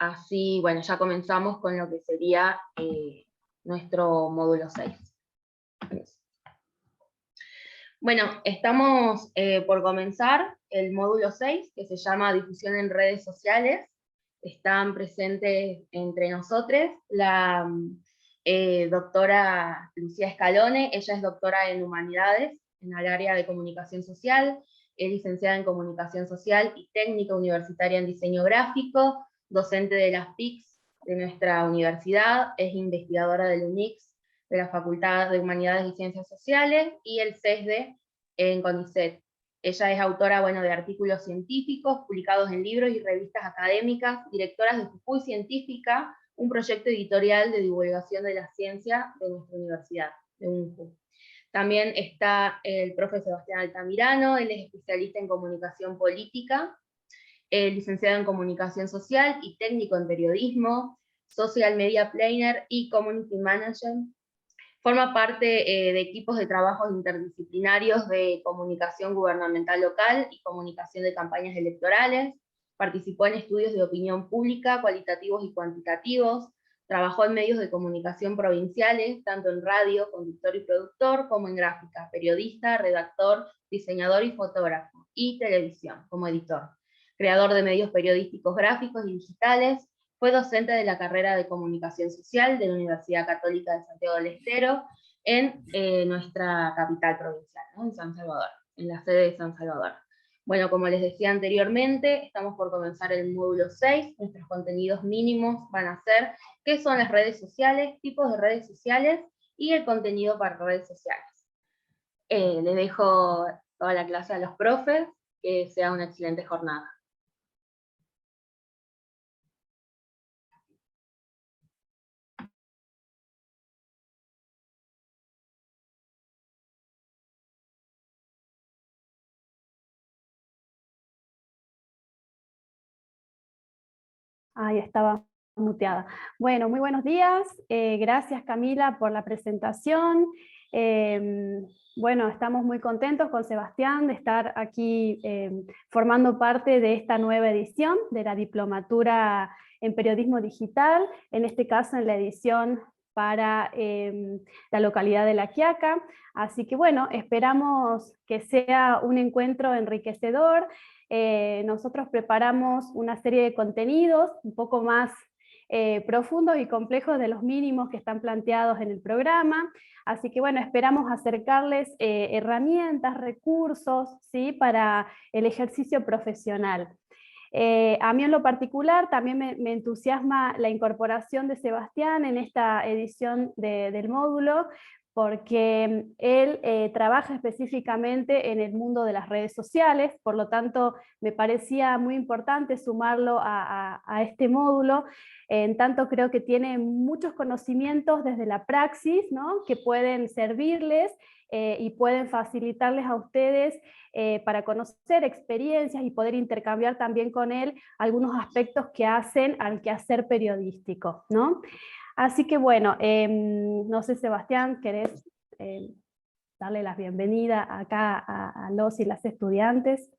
Así, bueno, ya comenzamos con lo que sería nuestro módulo 6. Bueno, estamos por comenzar el módulo 6, que se llama Difusión en redes sociales. Están presentes entre nosotros la doctora Lucía Escalone. Ella es doctora en Humanidades, en el área de Comunicación Social, es licenciada en Comunicación Social y técnica universitaria en Diseño Gráfico, docente de las PICs de nuestra universidad, es investigadora del UNICS, de la Facultad de Humanidades y Ciencias Sociales, y el CESDE en CONICET. Ella es autora, bueno, de artículos científicos publicados en libros y revistas académicas, directora de Jujuy Científica, un proyecto editorial de divulgación de la ciencia de nuestra universidad, de UNJU. También está el profe Sebastián Altamirano, él es especialista en comunicación política, licenciado en comunicación social y técnico en periodismo, social media planner y community manager. Forma parte de equipos de trabajos interdisciplinarios de comunicación gubernamental local y comunicación de campañas electorales. Participó en estudios de opinión pública, cualitativos y cuantitativos. Trabajó en medios de comunicación provinciales, tanto en radio, conductor y productor, como en gráfica, periodista, redactor, diseñador y fotógrafo, y televisión, como editor. Creador de medios periodísticos gráficos y digitales. Fue docente de la carrera de Comunicación Social de la Universidad Católica de Santiago del Estero, en nuestra capital provincial, ¿no? En San Salvador, en la sede de San Salvador. Bueno, como les decía anteriormente, estamos por comenzar el módulo 6, nuestros contenidos mínimos van a ser qué son las redes sociales, tipos de redes sociales, y el contenido para redes sociales. Les dejo toda la clase a los profes, que sea una excelente jornada. Ahí estaba muteada. Bueno, muy buenos días. Gracias, Camila, por la presentación. Bueno, estamos muy contentos con Sebastián de estar aquí formando parte de esta nueva edición de la Diplomatura en Periodismo Digital, en este caso en la edición para la localidad de La Quiaca. Así que bueno, esperamos que sea un encuentro enriquecedor. Nosotros preparamos una serie de contenidos un poco más profundos y complejos de los mínimos que están planteados en el programa, así que bueno, esperamos acercarles herramientas, recursos, ¿sí?, para el ejercicio profesional. A mí en lo particular también me entusiasma la incorporación de Sebastián en esta edición del módulo, porque él trabaja específicamente en el mundo de las redes sociales, por lo tanto me parecía muy importante sumarlo a este módulo, en tanto creo que tiene muchos conocimientos desde la praxis, ¿no?, que pueden servirles y pueden facilitarles a ustedes para conocer experiencias y poder intercambiar también con él algunos aspectos que hacen al quehacer periodístico, ¿no? Así que bueno, no sé, Sebastián, ¿querés darle la bienvenida acá a los y las estudiantes?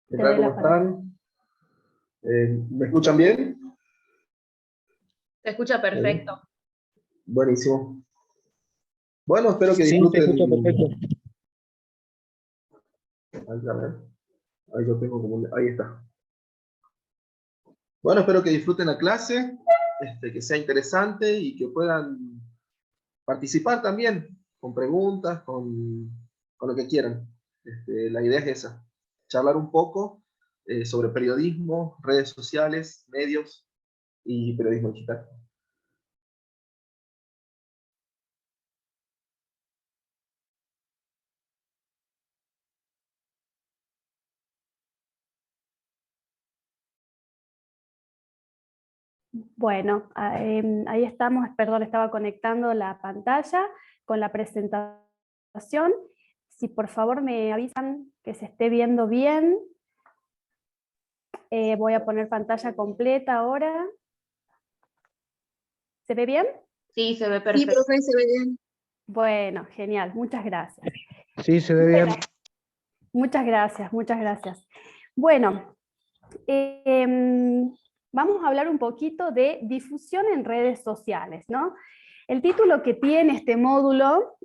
¿Qué tal? ¿Cómo están? ¿Me escuchan bien? Se escucha perfecto. Buenísimo. Bueno, espero que Sí, disfruten. se escucha perfecto. Ahí, a ver. Ahí yo tengo como ahí está. Bueno, espero que disfruten la clase, que sea interesante y que puedan participar también con preguntas, con lo que quieran. La idea es esa, charlar un poco sobre periodismo, redes sociales, medios y periodismo digital. Bueno, ahí estamos, perdón, estaba conectando la pantalla con la presentación. Si por favor me avisan que se esté viendo bien. Voy a poner pantalla completa ahora. ¿Se ve bien? Sí, se ve perfecto. Sí, profe, se ve bien. Bueno, genial, muchas gracias. Sí, se ve bien. Muchas gracias, muchas gracias. Bueno, vamos a hablar un poquito de difusión en redes sociales, ¿no? El título que tiene este módulo,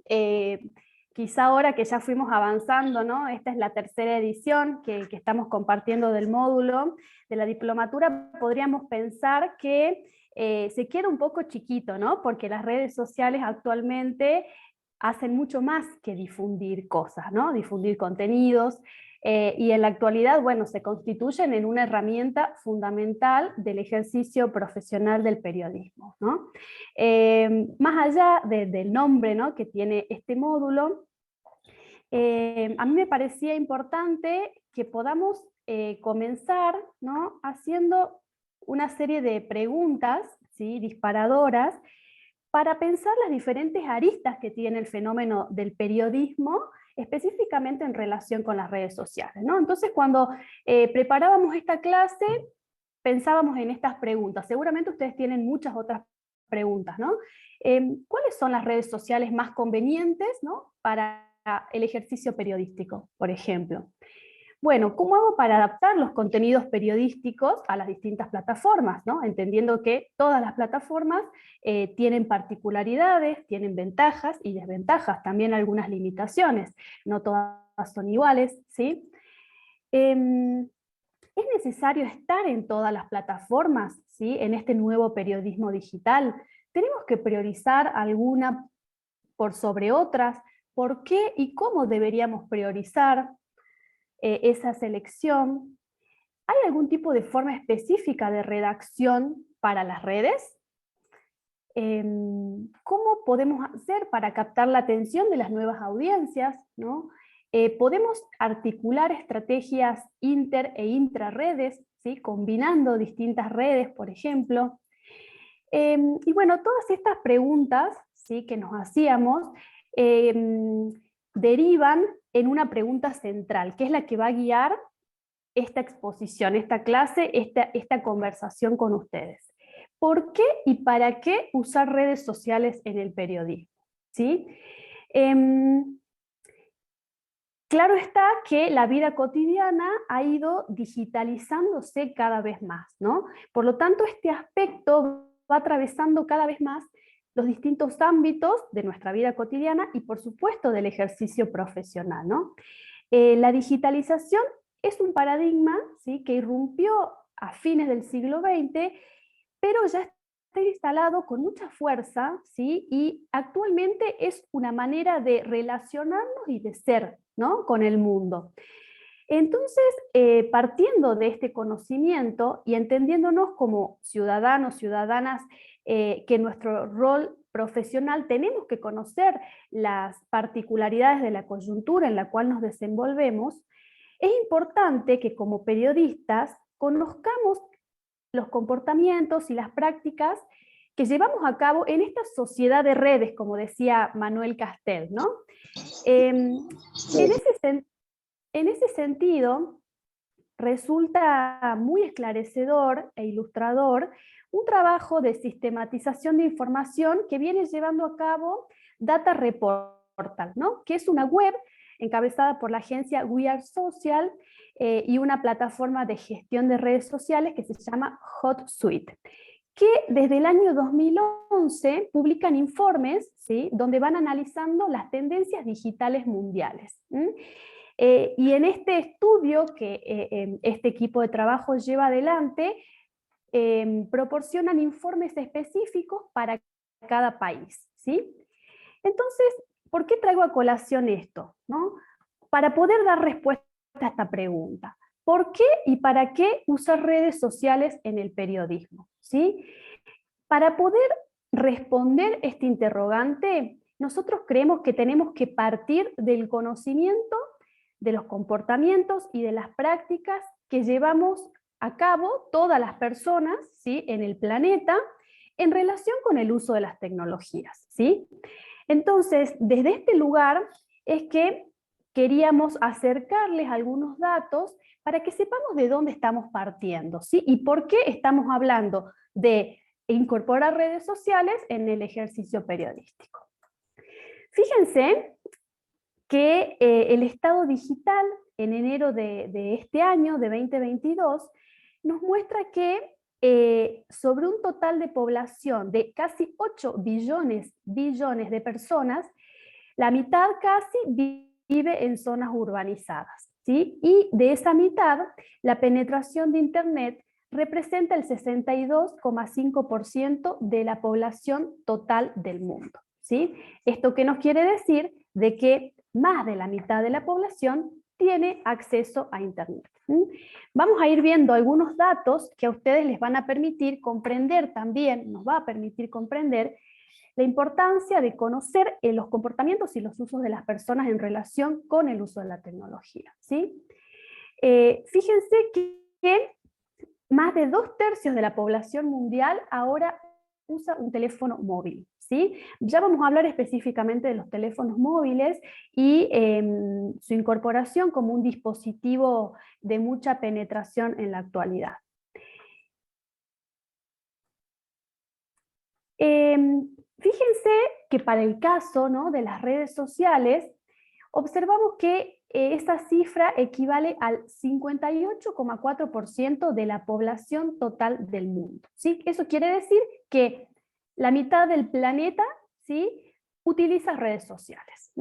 quizá ahora que ya fuimos avanzando, ¿no? Esta es la tercera edición que estamos compartiendo del módulo de la diplomatura, podríamos pensar que se queda un poco chiquito, ¿no? Porque las redes sociales actualmente hacen mucho más que difundir cosas, ¿no? Difundir contenidos, y en la actualidad, bueno, se constituyen en una herramienta fundamental del ejercicio profesional del periodismo, ¿no? Más allá del nombre, ¿no?, que tiene este módulo, a mí me parecía importante que podamos comenzar, ¿no?, haciendo una serie de preguntas, ¿sí?, disparadoras, para pensar las diferentes aristas que tiene el fenómeno del periodismo, específicamente en relación con las redes sociales, ¿no? Entonces, cuando preparábamos esta clase, pensábamos en estas preguntas. Seguramente ustedes tienen muchas otras preguntas, ¿no? ¿Cuáles son las redes sociales más convenientes, ¿no?, para el ejercicio periodístico, por ejemplo? Bueno, ¿cómo hago para adaptar los contenidos periodísticos a las distintas plataformas, ¿no? Entendiendo que todas las plataformas tienen particularidades, tienen ventajas y desventajas, también algunas limitaciones, no todas son iguales, ¿sí? ¿Es necesario estar en todas las plataformas, ¿sí?, en este nuevo periodismo digital? ¿Tenemos que priorizar alguna por sobre otras? ¿Por qué y cómo deberíamos priorizar esa selección? ¿Hay algún tipo de forma específica de redacción para las redes? ¿Cómo podemos hacer para captar la atención de las nuevas audiencias, ¿no? Podemos articular estrategias inter e intrarredes, ¿sí?, combinando distintas redes, por ejemplo. Y bueno, todas estas preguntas, ¿sí?, que nos hacíamos, derivan en una pregunta central, que es la que va a guiar esta exposición, esta clase, esta conversación con ustedes. ¿Por qué y para qué usar redes sociales en el periodismo? ¿Sí? Claro está que la vida cotidiana ha ido digitalizándose cada vez más, ¿no? Por lo tanto, este aspecto va atravesando cada vez más los distintos ámbitos de nuestra vida cotidiana y, por supuesto, del ejercicio profesional, ¿no? La digitalización es un paradigma, ¿sí?, que irrumpió a fines del siglo XX, pero ya está instalado con mucha fuerza, ¿sí?, y actualmente es una manera de relacionarnos y de ser, ¿no?, con el mundo. Entonces, partiendo de este conocimiento y entendiéndonos como ciudadanos, ciudadanas, que nuestro rol profesional tenemos que conocer las particularidades de la coyuntura en la cual nos desenvolvemos, es importante que como periodistas conozcamos los comportamientos y las prácticas que llevamos a cabo en esta sociedad de redes, como decía Manuel Castel, ¿no? En ese sentido, resulta muy esclarecedor e ilustrador un trabajo de sistematización de información que viene llevando a cabo Data Reportal, ¿no?, que es una web encabezada por la agencia We Are Social y una plataforma de gestión de redes sociales que se llama HotSuite, que desde el año 2011 publican informes, ¿sí?, donde van analizando las tendencias digitales mundiales. Y en este estudio que este equipo de trabajo lleva adelante, proporcionan informes específicos para cada país, ¿sí? Entonces, ¿por qué traigo a colación esto, ¿no? Para poder dar respuesta a esta pregunta. ¿Por qué y para qué usar redes sociales en el periodismo? ¿Sí? Para poder responder este interrogante, nosotros creemos que tenemos que partir del conocimiento de los comportamientos y de las prácticas que llevamos a cabo todas las personas, ¿sí?, en el planeta en relación con el uso de las tecnologías, ¿sí? Entonces, desde este lugar es que queríamos acercarles algunos datos para que sepamos de dónde estamos partiendo, ¿sí?, y por qué estamos hablando de incorporar redes sociales en el ejercicio periodístico. Fíjense que el Estado Digital en enero de este año, de 2022, nos muestra que sobre un total de población de casi 8 billones de personas, la mitad casi vive en zonas urbanizadas, ¿sí? Y de esa mitad, la penetración de Internet representa el 62,5% de la población total del mundo, ¿sí? ¿Esto qué nos quiere decir? De que más de la mitad de la población tiene acceso a Internet. Vamos a ir viendo algunos datos que a ustedes les van a permitir comprender también, nos va a permitir comprender la importancia de conocer los comportamientos y los usos de las personas en relación con el uso de la tecnología, ¿sí? Fíjense que más de 2/3 de la población mundial ahora usa un teléfono móvil, ¿sí? Ya vamos a hablar específicamente de los teléfonos móviles y su incorporación como un dispositivo de mucha penetración en la actualidad. Fíjense que para el caso, ¿no?, de las redes sociales, observamos que esta cifra equivale al 58,4% de la población total del mundo, ¿sí? Eso quiere decir que la mitad del planeta, ¿sí?, utiliza redes sociales.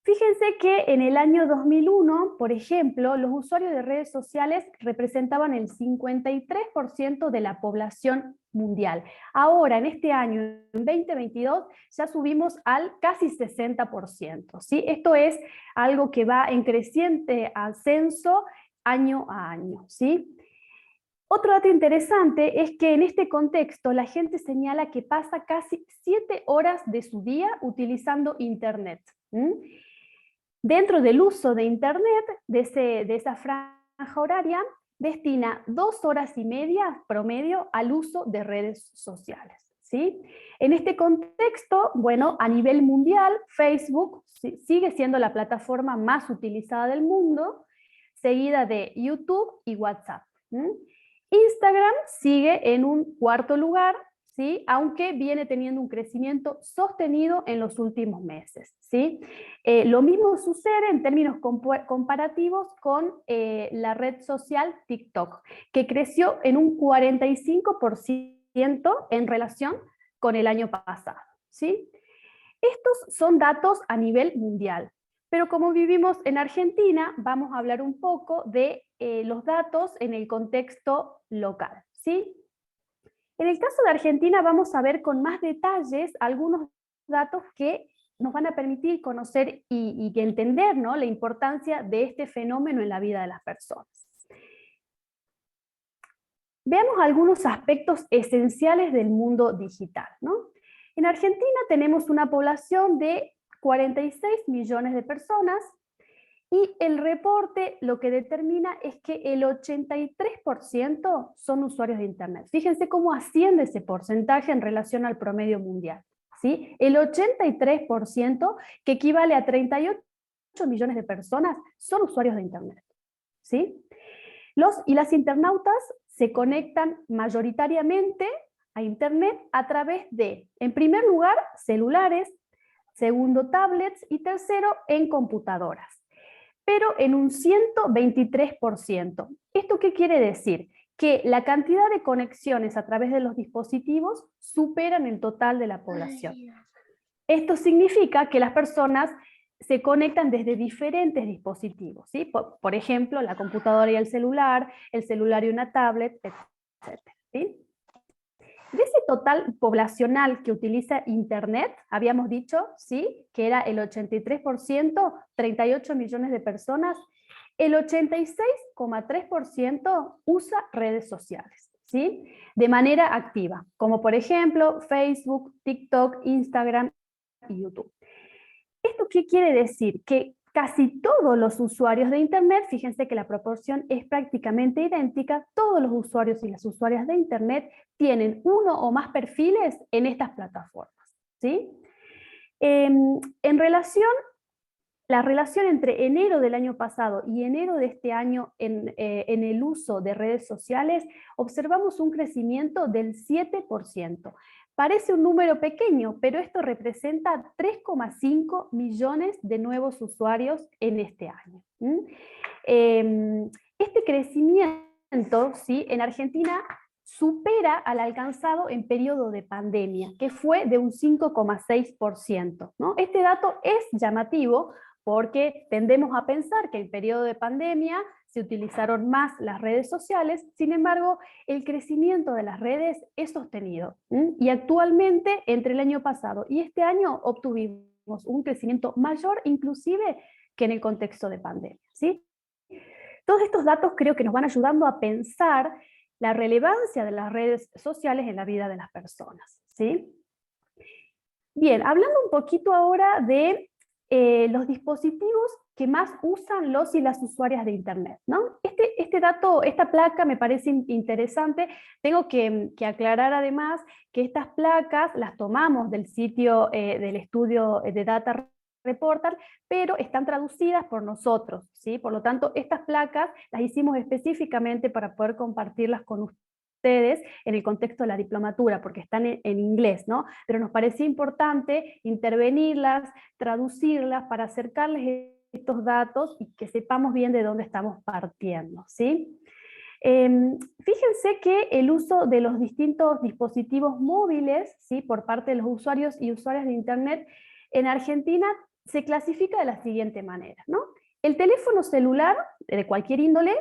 Fíjense que en el año 2001, por ejemplo, los usuarios de redes sociales representaban el 53% de la población mundial. Ahora, en este año, en 2022, ya subimos al casi 60%, ¿sí? Esto es algo que va en creciente ascenso año a año, ¿sí? Otro dato interesante es que en este contexto la gente señala que pasa casi 7 horas de su día utilizando Internet. Dentro del uso de Internet, de esa franja horaria, destina 2 horas y media promedio al uso de redes sociales, ¿sí? En este contexto, bueno, a nivel mundial, Facebook sigue siendo la plataforma más utilizada del mundo, seguida de YouTube y WhatsApp. Instagram sigue en un cuarto lugar, ¿sí?, aunque viene teniendo un crecimiento sostenido en los últimos meses, ¿sí? Lo mismo sucede en términos comparativos con la red social TikTok, que creció en un 45% en relación con el año pasado, ¿sí? Estos son datos a nivel mundial, pero como vivimos en Argentina, vamos a hablar un poco de los datos en el contexto local, ¿sí? En el caso de Argentina vamos a ver con más detalles algunos datos que nos van a permitir conocer y entender, ¿no?, la importancia de este fenómeno en la vida de las personas. Veamos algunos aspectos esenciales del mundo digital, ¿no? En Argentina tenemos una población de 46 millones de personas y el reporte lo que determina es que el 83% son usuarios de Internet. Fíjense cómo asciende ese porcentaje en relación al promedio mundial, ¿sí? El 83%, que equivale a 38 millones de personas, son usuarios de Internet, ¿sí? Los y las internautas se conectan mayoritariamente a Internet a través de, en primer lugar, celulares, segundo, tablets y tercero, en computadoras, pero en un 123%. ¿Esto qué quiere decir? Que la cantidad de conexiones a través de los dispositivos superan el total de la población. Esto significa que las personas se conectan desde diferentes dispositivos, ¿sí? Por ejemplo, la computadora y el celular y una tablet, etc., ¿sí? De ese total poblacional que utiliza Internet, habíamos dicho, ¿sí?, que era el 83%, 38 millones de personas, el 86,3% usa redes sociales, ¿sí?, de manera activa, como por ejemplo Facebook, TikTok, Instagram y YouTube. ¿Esto qué quiere decir? Que casi todos los usuarios de Internet, fíjense que la proporción es prácticamente idéntica, todos los usuarios y las usuarias de Internet tienen uno o más perfiles en estas plataformas, ¿sí? La relación entre enero del año pasado y enero de este año en el uso de redes sociales, observamos un crecimiento del 7%. Parece un número pequeño, pero esto representa 3,5 millones de nuevos usuarios en este año. Este crecimiento, ¿sí?, en Argentina supera al alcanzado en periodo de pandemia, que fue de un 5,6%, ¿no? Este dato es llamativo porque tendemos a pensar que en periodo de pandemia se utilizaron más las redes sociales, sin embargo, el crecimiento de las redes es sostenido. Y actualmente, entre el año pasado y este año, obtuvimos un crecimiento mayor inclusive que en el contexto de pandemia, ¿sí? Todos estos datos creo que nos van ayudando a pensar la relevancia de las redes sociales en la vida de las personas, ¿sí? Bien, hablando un poquito ahora de los dispositivos que más usan los y las usuarias de Internet, ¿no? Este dato, esta placa me parece interesante. Tengo que aclarar además que estas placas las tomamos del sitio del estudio de Data Reportal, pero están traducidas por nosotros, ¿sí? Por lo tanto, estas placas las hicimos específicamente para poder compartirlas con ustedes en el contexto de la diplomatura, porque están en inglés, ¿no? Pero nos parecía importante intervenirlas, traducirlas para acercarles estos datos y que sepamos bien de dónde estamos partiendo, ¿sí? Fíjense que el uso de los distintos dispositivos móviles, ¿sí?, por parte de los usuarios y usuarias de Internet en Argentina se clasifica de la siguiente manera, ¿no? El teléfono celular, de cualquier índole,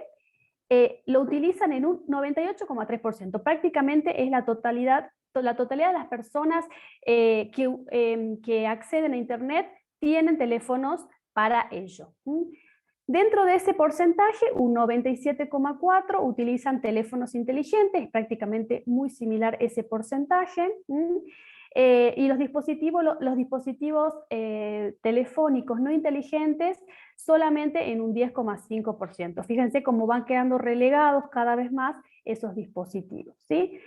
lo utilizan en un 98,3%. Prácticamente es la totalidad de las personas que acceden a Internet tienen teléfonos para ello. Dentro de ese porcentaje, un 97,4% utilizan teléfonos inteligentes, es prácticamente muy similar ese porcentaje. Y los dispositivos telefónicos no inteligentes solamente en un 10,5%. Fíjense cómo van quedando relegados cada vez más esos dispositivos, ¿sí?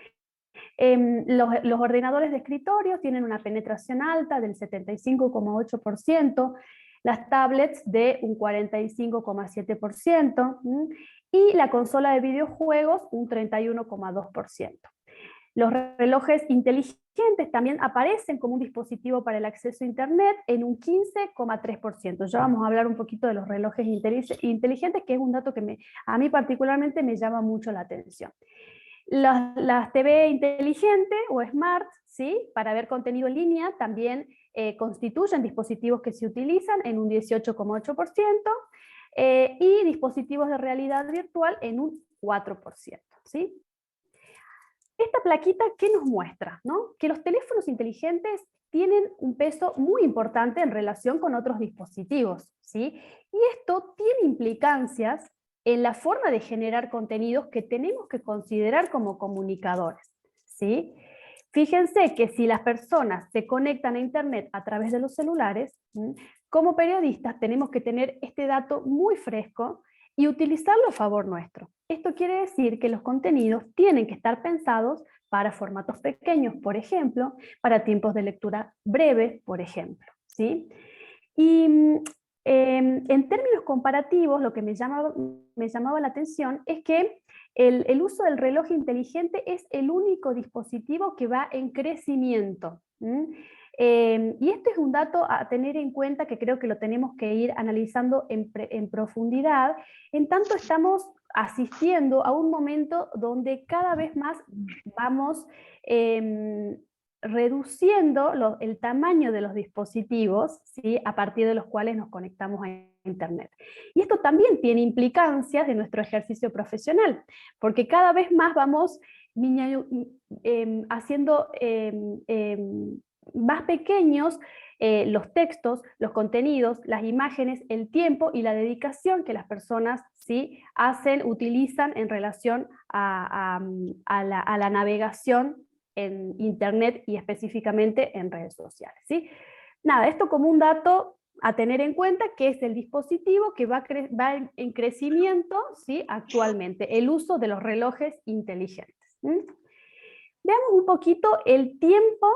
Los ordenadores de escritorio tienen una penetración alta del 75,8%, las tablets de un 45,7%, y la consola de videojuegos un 31,2%. Los relojes inteligentes también aparecen como un dispositivo para el acceso a Internet en un 15,3%. Ya vamos a hablar un poquito de los relojes inteligentes, que es un dato que a mí particularmente me llama mucho la atención. Las TV inteligentes o smart, ¿sí?, para ver contenido en línea también constituyen dispositivos que se utilizan en un 18,8%, y dispositivos de realidad virtual en un 4%, ¿sí? Esta plaquita, ¿qué nos muestra? ¿No? Que los teléfonos inteligentes tienen un peso muy importante en relación con otros dispositivos, ¿sí? Y esto tiene implicancias en la forma de generar contenidos que tenemos que considerar como comunicadores, ¿sí? Fíjense que si las personas se conectan a Internet a través de los celulares, como periodistas tenemos que tener este dato muy fresco y utilizarlo a favor nuestro. Esto quiere decir que los contenidos tienen que estar pensados para formatos pequeños, por ejemplo, para tiempos de lectura breves, por ejemplo, ¿sí? Y en términos comparativos, lo que me llamaba la atención es que el uso del reloj inteligente es el único dispositivo que va en crecimiento. Y este es un dato a tener en cuenta que creo que lo tenemos que ir analizando en profundidad, en tanto estamos asistiendo a un momento donde cada vez más vamos reduciendo el tamaño de los dispositivos, ¿sí?, a partir de los cuales nos conectamos a Internet. Y esto también tiene implicancias de nuestro ejercicio profesional, porque cada vez más vamos haciendo más pequeños los textos, los contenidos, las imágenes, el tiempo y la dedicación que las personas, ¿sí?, utilizan en relación a la navegación en Internet y específicamente en redes sociales, ¿sí? Nada, esto como un dato a tener en cuenta, que es el dispositivo que va en crecimiento, ¿sí?, actualmente, el uso de los relojes inteligentes. Veamos un poquito el tiempo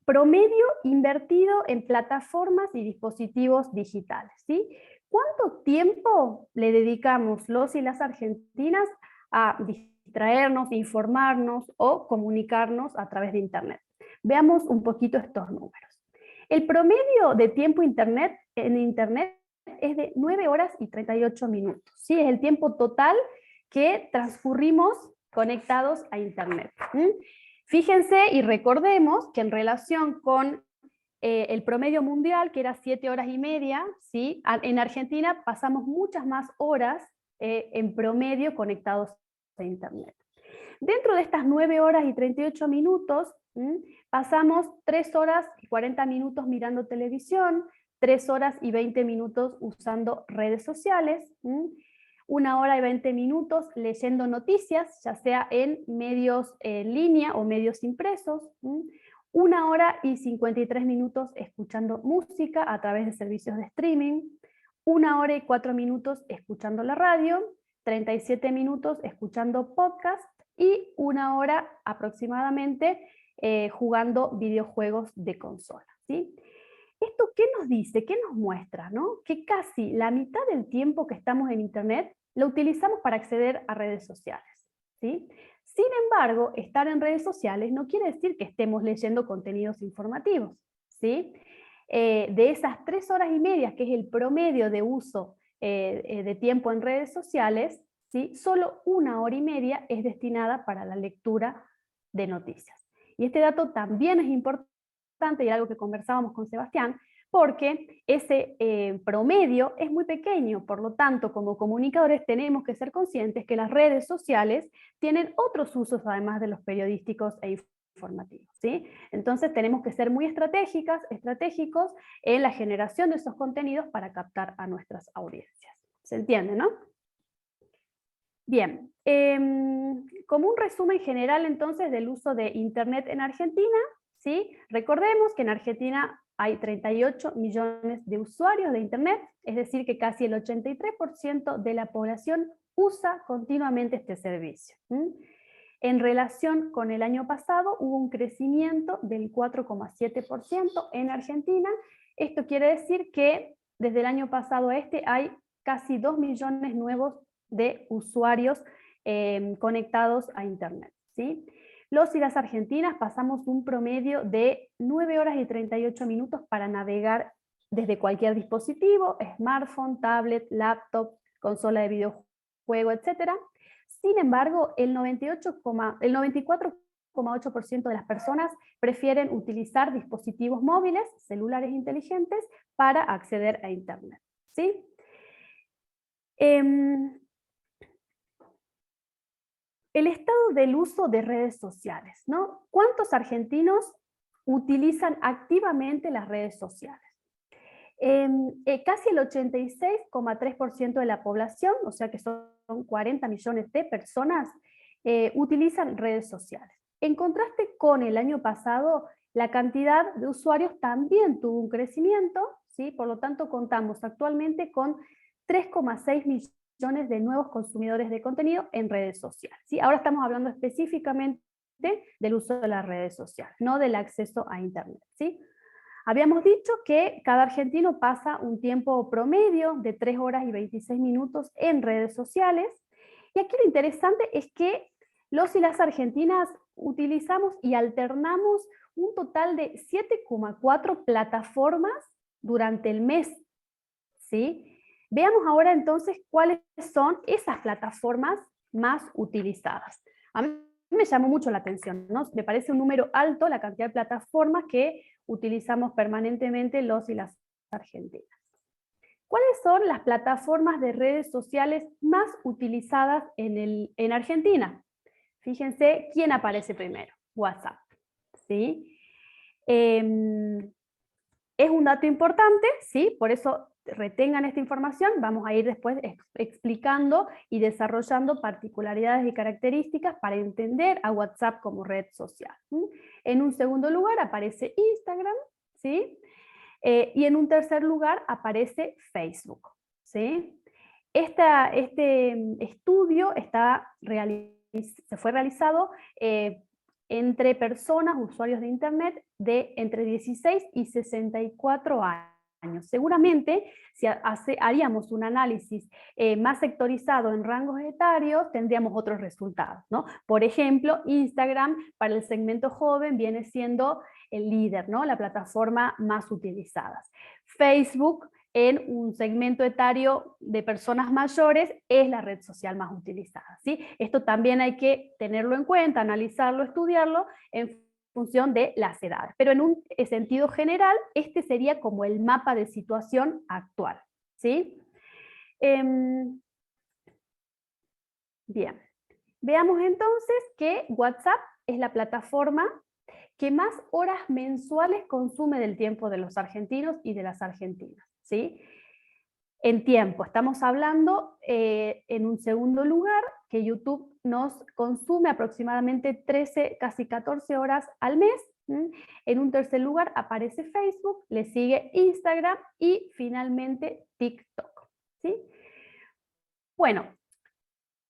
promedio invertido en plataformas y dispositivos digitales, ¿sí? ¿Cuánto tiempo le dedicamos los y las argentinas a distraernos, informarnos o comunicarnos a través de Internet? Veamos un poquito estos números. El promedio de tiempo en Internet es de 9 horas y 38 minutos, ¿sí? Es el tiempo total que transcurrimos conectados a Internet. Fíjense y recordemos que en relación con el promedio mundial, que era 7 horas y media, ¿sí? En Argentina pasamos muchas más horas en promedio conectados a Internet. Dentro de estas 9 horas y 38 minutos, pasamos 3 horas y 40 minutos mirando televisión, 3 horas y 20 minutos usando redes sociales, 1 hora y 20 minutos leyendo noticias, ya sea en medios en línea o medios impresos, 1 hora y 53 minutos escuchando música a través de servicios de streaming, 1 hora y 4 minutos escuchando la radio, 37 minutos escuchando podcast y 1 hora aproximadamente jugando videojuegos de consola, ¿sí? ¿Esto qué nos dice? ¿Qué nos muestra? ¿No? Que casi la mitad del tiempo que estamos en Internet lo utilizamos para acceder a redes sociales, ¿sí? Sin embargo, estar en redes sociales no quiere decir que estemos leyendo contenidos informativos, ¿sí? De esas 3 horas y media, que es el promedio de uso de tiempo en redes sociales, ¿sí? Solo 1 hora y media es destinada para la lectura de noticias. Y este dato también es importante y algo que conversábamos con Sebastián, porque ese promedio es muy pequeño, por lo tanto, como comunicadores tenemos que ser conscientes que las redes sociales tienen otros usos además de los periodísticos e informativos, ¿sí? Entonces tenemos que ser muy estratégicos en la generación de esos contenidos para captar a nuestras audiencias. ¿Se entiende, no? Bien, como un resumen general entonces del uso de Internet en Argentina, ¿sí? Recordemos que en Argentina hay 38 millones de usuarios de Internet, es decir, que casi el 83% de la población usa continuamente este servicio. En relación con el año pasado hubo un crecimiento del 4,7% en Argentina. Esto quiere decir que desde el año pasado a este hay casi 2 millones nuevos de usuarios conectados a Internet, ¿sí? Los y las argentinas pasamos un promedio de 9 horas y 38 minutos para navegar desde cualquier dispositivo, smartphone, tablet, laptop, consola de videojuego, etc. Sin embargo, el 94,8% de las personas prefieren utilizar dispositivos móviles, celulares inteligentes, para acceder a Internet, ¿sí? El estado del uso de redes sociales, ¿no? ¿Cuántos argentinos utilizan activamente las redes sociales? Casi el 86,3% de la población, o sea que son 40 millones de personas, utilizan redes sociales. En contraste con el año pasado, la cantidad de usuarios también tuvo un crecimiento, ¿sí? Por lo tanto contamos actualmente con 3,6 millones de nuevos consumidores de contenido en redes sociales, ¿sí? Ahora estamos hablando específicamente del uso de las redes sociales, no del acceso a Internet, ¿sí? Habíamos dicho que cada argentino pasa un tiempo promedio de 3 horas y 26 minutos en redes sociales, y aquí lo interesante es que los y las argentinas utilizamos y alternamos un total de 7,4 plataformas durante el mes, ¿sí? Veamos ahora entonces cuáles son esas plataformas más utilizadas. A mí me llamó mucho la atención, ¿no? Me parece un número alto la cantidad de plataformas que utilizamos permanentemente los y las argentinas. ¿Cuáles son las plataformas de redes sociales más utilizadas en Argentina? Fíjense quién aparece primero, WhatsApp, ¿sí? Es un dato importante, ¿sí? Por eso retengan esta información, vamos a ir después explicando y desarrollando particularidades y características para entender a WhatsApp como red social. En un segundo lugar aparece Instagram, ¿sí? Y en un tercer lugar aparece Facebook, ¿sí? Este estudio se fue realizado entre personas, usuarios de Internet, de entre 16 y 64 años. Seguramente, si haríamos un análisis más sectorizado en rangos etarios, tendríamos otros resultados, ¿no? Por ejemplo, Instagram para el segmento joven viene siendo el líder, ¿no? La plataforma más utilizada. Facebook en un segmento etario de personas mayores es la red social más utilizada, ¿sí? Esto también hay que tenerlo en cuenta, analizarlo, estudiarlo en función de las edades. Pero en un sentido general, este sería como el mapa de situación actual, ¿sí? Bien, veamos entonces que WhatsApp es la plataforma que más horas mensuales consume del tiempo de los argentinos y de las argentinas, ¿sí? En tiempo, estamos hablando en un segundo lugar que YouTube nos consume aproximadamente 13, casi 14 horas al mes. En un tercer lugar aparece Facebook, le sigue Instagram y finalmente TikTok, ¿sí? Bueno,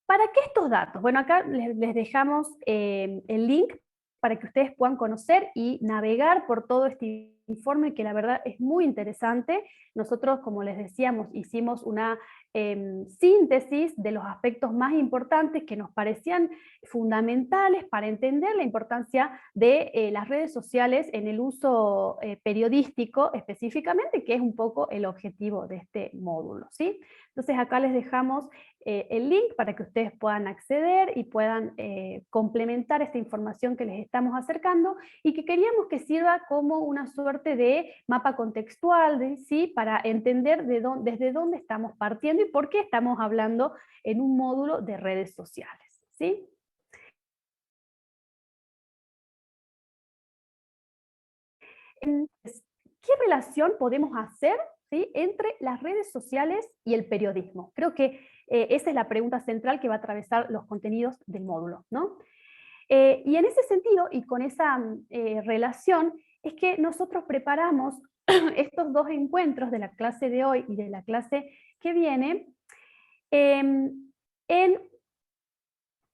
¿para qué estos datos? Bueno, acá les dejamos el link para que ustedes puedan conocer y navegar por todo este informe que la verdad es muy interesante. Nosotros, como les decíamos, hicimos una síntesis de los aspectos más importantes que nos parecían fundamentales para entender la importancia de las redes sociales en el uso periodístico específicamente, que es un poco el objetivo de este módulo, ¿sí? Entonces acá les dejamos el link para que ustedes puedan acceder y puedan complementar esta información que les estamos acercando y que queríamos que sirva como una suerte de mapa contextual, ¿sí? Para entender desde dónde estamos partiendo y por qué estamos hablando en un módulo de redes sociales, ¿sí? Entonces, ¿qué relación podemos hacer, ¿sí?, entre las redes sociales y el periodismo? Creo que esa es la pregunta central que va a atravesar los contenidos del módulo, ¿no? Y en ese sentido, y con esa relación, es que nosotros preparamos estos dos encuentros de la clase de hoy y de la clase que viene en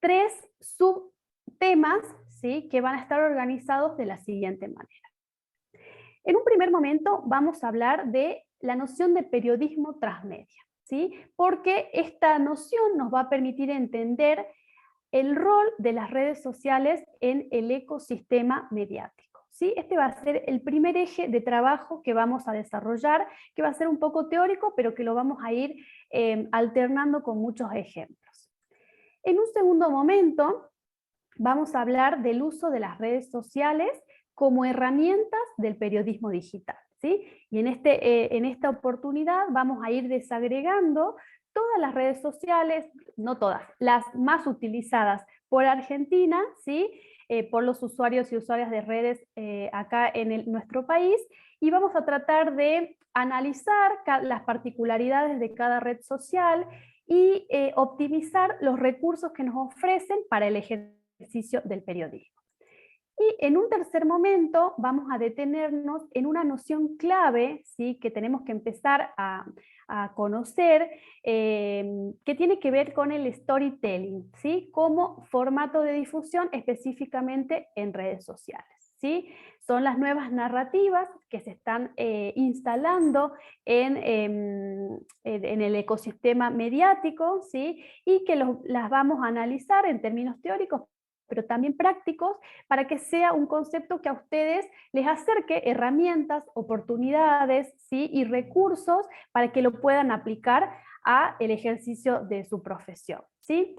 tres subtemas, ¿sí?, que van a estar organizados de la siguiente manera. En un primer momento vamos a hablar de la noción de periodismo transmedia, ¿sí? Porque esta noción nos va a permitir entender el rol de las redes sociales en el ecosistema mediático, ¿sí? Este va a ser el primer eje de trabajo que vamos a desarrollar, que va a ser un poco teórico, pero que lo vamos a ir alternando con muchos ejemplos. En un segundo momento vamos a hablar del uso de las redes sociales como herramientas del periodismo digital, ¿sí? Y en esta oportunidad vamos a ir desagregando todas las redes sociales, no todas, las más utilizadas por Argentina, ¿sí? Por los usuarios y usuarias de redes acá en nuestro país, y vamos a tratar de analizar las particularidades de cada red social y optimizar los recursos que nos ofrecen para el ejercicio del periodismo. Y en un tercer momento vamos a detenernos en una noción clave, ¿sí?, que tenemos que empezar a conocer, que tiene que ver con el storytelling, ¿sí?, como formato de difusión específicamente en redes sociales, ¿sí? Son las nuevas narrativas que se están instalando en el ecosistema mediático, ¿sí?, y que las vamos a analizar en términos teóricos, pero también prácticos, para que sea un concepto que a ustedes les acerque herramientas, oportunidades, ¿sí?, y recursos para que lo puedan aplicar a el ejercicio de su profesión, ¿sí?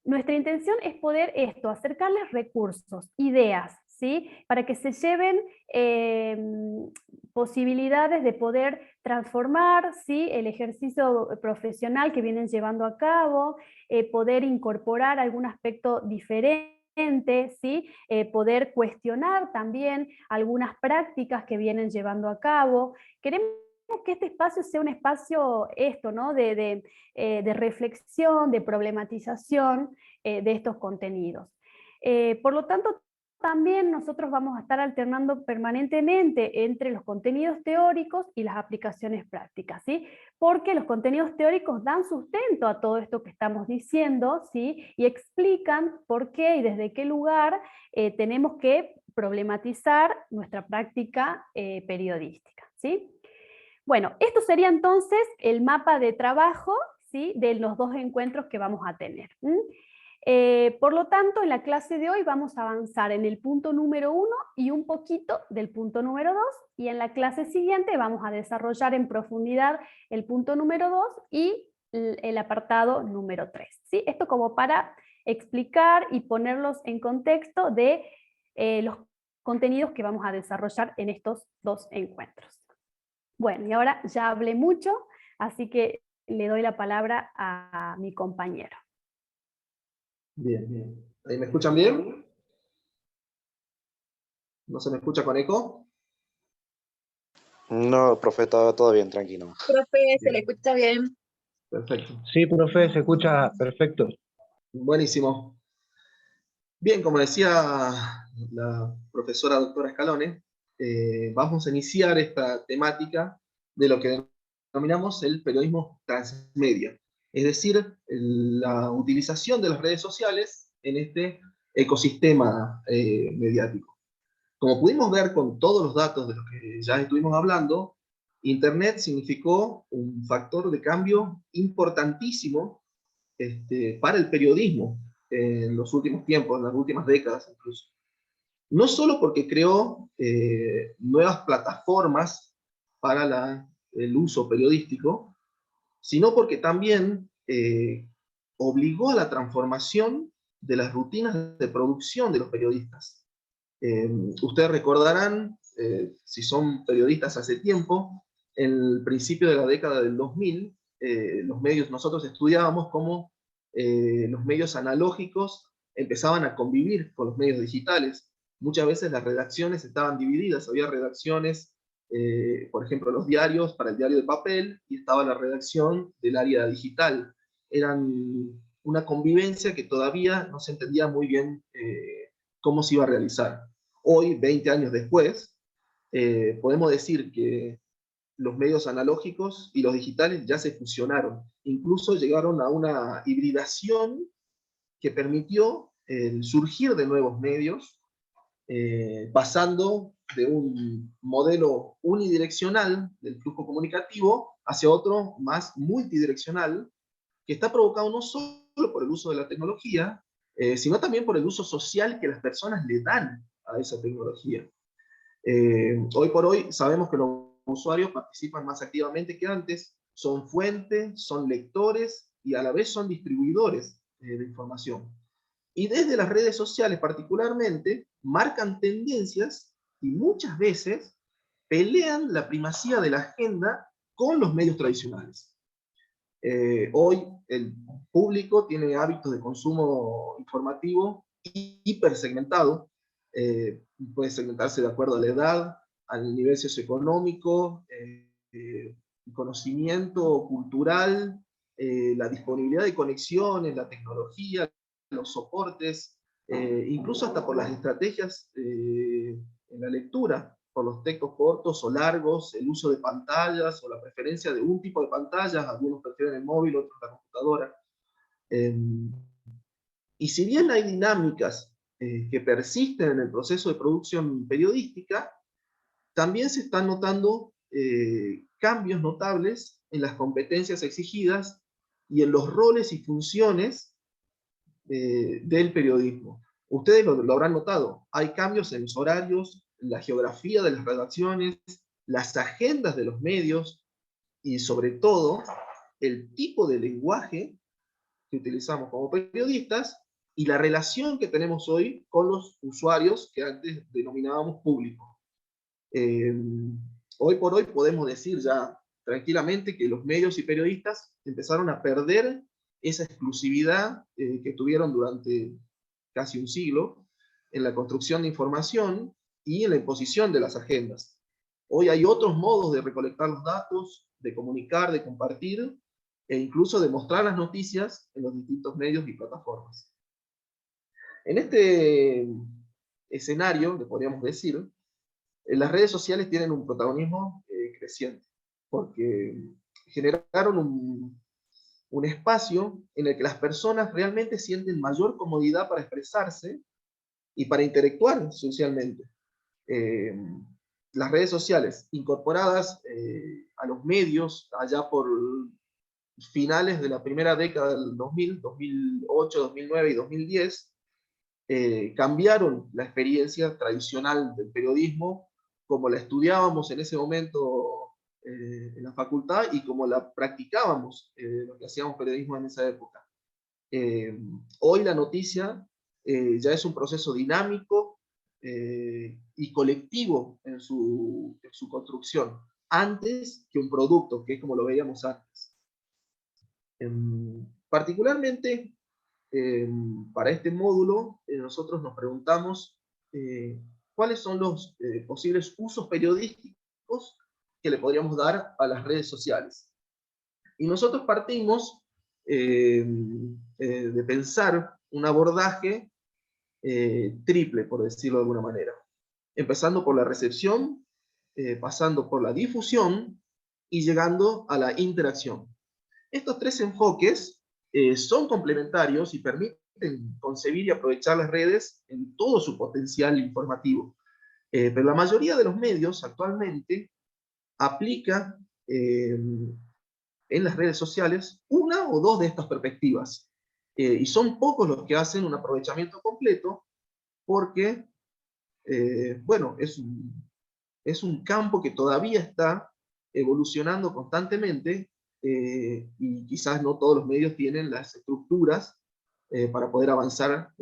Nuestra intención es poder acercarles recursos, ideas, ¿sí?, para que se lleven posibilidades de poder transformar, ¿sí?, el ejercicio profesional que vienen llevando a cabo, poder incorporar algún aspecto diferente, ¿sí?, poder cuestionar también algunas prácticas que vienen llevando a cabo. Queremos que este espacio sea un espacio ¿no?, de reflexión, de problematización de estos contenidos. Por lo tanto, también nosotros vamos a estar alternando permanentemente entre los contenidos teóricos y las aplicaciones prácticas, ¿sí? Porque los contenidos teóricos dan sustento a todo esto que estamos diciendo, ¿sí?, y explican por qué y desde qué lugar tenemos que problematizar nuestra práctica periodística, ¿sí? Bueno, esto sería entonces el mapa de trabajo, ¿sí?, de los dos encuentros que vamos a tener. Por lo tanto, en la clase de hoy vamos a avanzar en el punto número 1 y un poquito del punto número 2, y en la clase siguiente vamos a desarrollar en profundidad el punto número 2 y el apartado número 3. ¿Sí? Esto como para explicar y ponerlos en contexto de los contenidos que vamos a desarrollar en estos dos encuentros. Bueno, y ahora ya hablé mucho, así que le doy la palabra a mi compañero. Bien, bien. ¿Ahí me escuchan bien? ¿No se me escucha con eco? No, profe, todo bien, tranquilo. Profe, se le Bien, escucha bien. perfecto. Sí, profe, se escucha perfecto. Buenísimo. Bien, como decía la profesora doctora Scalone, vamos a iniciar esta temática de lo que denominamos el periodismo transmedia, es decir, la utilización de las redes sociales en este ecosistema mediático. Como pudimos ver con todos los datos de los que ya estuvimos hablando, Internet significó un factor de cambio importantísimo para el periodismo en los últimos tiempos, en las últimas décadas incluso. No solo porque creó nuevas plataformas para el uso periodístico, sino porque también obligó a la transformación de las rutinas de producción de los periodistas. Ustedes recordarán, si son periodistas hace tiempo, en el principio de la década del 2000, los medios, nosotros estudiábamos cómo los medios analógicos empezaban a convivir con los medios digitales. Muchas veces las redacciones estaban divididas, había redacciones, por ejemplo, los diarios para el diario de papel, y estaba la redacción del área digital. Eran una convivencia que todavía no se entendía muy bien cómo se iba a realizar. Hoy, 20 años después, podemos decir que los medios analógicos y los digitales ya se fusionaron. Incluso llegaron a una hibridación que permitió el surgir de nuevos medios, pasando de un modelo unidireccional del flujo comunicativo hacia otro más multidireccional, que está provocado no solo por el uso de la tecnología, sino también por el uso social que las personas le dan a esa tecnología. Hoy por hoy sabemos que los usuarios participan más activamente que antes, son fuentes, son lectores y a la vez son distribuidores de información. Y desde las redes sociales particularmente, marcan tendencias y muchas veces pelean la primacía de la agenda con los medios tradicionales. Hoy el público tiene hábitos de consumo informativo hipersegmentado. Puede segmentarse de acuerdo a la edad, al nivel socioeconómico, conocimiento cultural, la disponibilidad de conexiones, la tecnología, los soportes, incluso hasta por las estrategias en la lectura, por los textos cortos o largos, el uso de pantallas o la preferencia de un tipo de pantallas, algunos prefieren el móvil, otros la computadora. Y si bien hay dinámicas que persisten en el proceso de producción periodística, también se están notando cambios notables en las competencias exigidas y en los roles y funciones del periodismo. Ustedes lo habrán notado, hay cambios en los horarios, la geografía de las redacciones, las agendas de los medios y sobre todo el tipo de lenguaje que utilizamos como periodistas y la relación que tenemos hoy con los usuarios que antes denominábamos público. Hoy por hoy podemos decir ya tranquilamente que los medios y periodistas empezaron a perder esa exclusividad que tuvieron durante casi un siglo en la construcción de información y en la imposición de las agendas. Hoy hay otros modos de recolectar los datos, de comunicar, de compartir e incluso de mostrar las noticias en los distintos medios y plataformas. En este escenario, le podríamos decir, las redes sociales tienen un protagonismo creciente, porque generaron un espacio en el que las personas realmente sienten mayor comodidad para expresarse y para interactuar socialmente. Las redes sociales incorporadas a los medios allá por finales de la primera década del 2000, 2008, 2009 y 2010, cambiaron la experiencia tradicional del periodismo, como la estudiábamos en ese momento en la facultad y como la practicábamos, lo que hacíamos periodismo en esa época. Hoy la noticia ya es un proceso dinámico y colectivo en su construcción, antes que un producto, que es como lo veíamos antes. Particularmente, para este módulo, nosotros nos preguntamos cuáles son los posibles usos periodísticos que le podríamos dar a las redes sociales. Y nosotros partimos de pensar un abordaje triple, por decirlo de alguna manera. Empezando por la recepción, pasando por la difusión y llegando a la interacción. Estos tres enfoques son complementarios y permiten concebir y aprovechar las redes en todo su potencial informativo. Pero la mayoría de los medios actualmente aplica en las redes sociales una o dos de estas perspectivas. Y son pocos los que hacen un aprovechamiento completo porque, bueno, es un campo que todavía está evolucionando constantemente y quizás no todos los medios tienen las estructuras para poder avanzar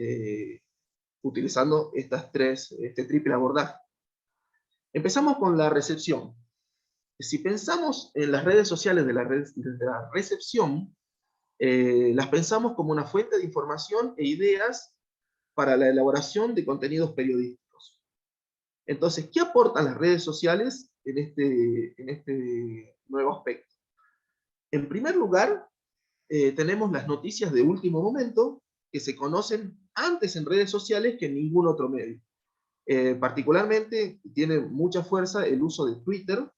utilizando este triple abordaje. Empezamos con la recepción. Si pensamos en las redes sociales de la recepción, las pensamos como una fuente de información e ideas para la elaboración de contenidos periodísticos. Entonces, ¿qué aportan las redes sociales en este nuevo aspecto? En primer lugar, tenemos las noticias de último momento que se conocen antes en redes sociales que en ningún otro medio. Particularmente tiene mucha fuerza el uso de Twitter,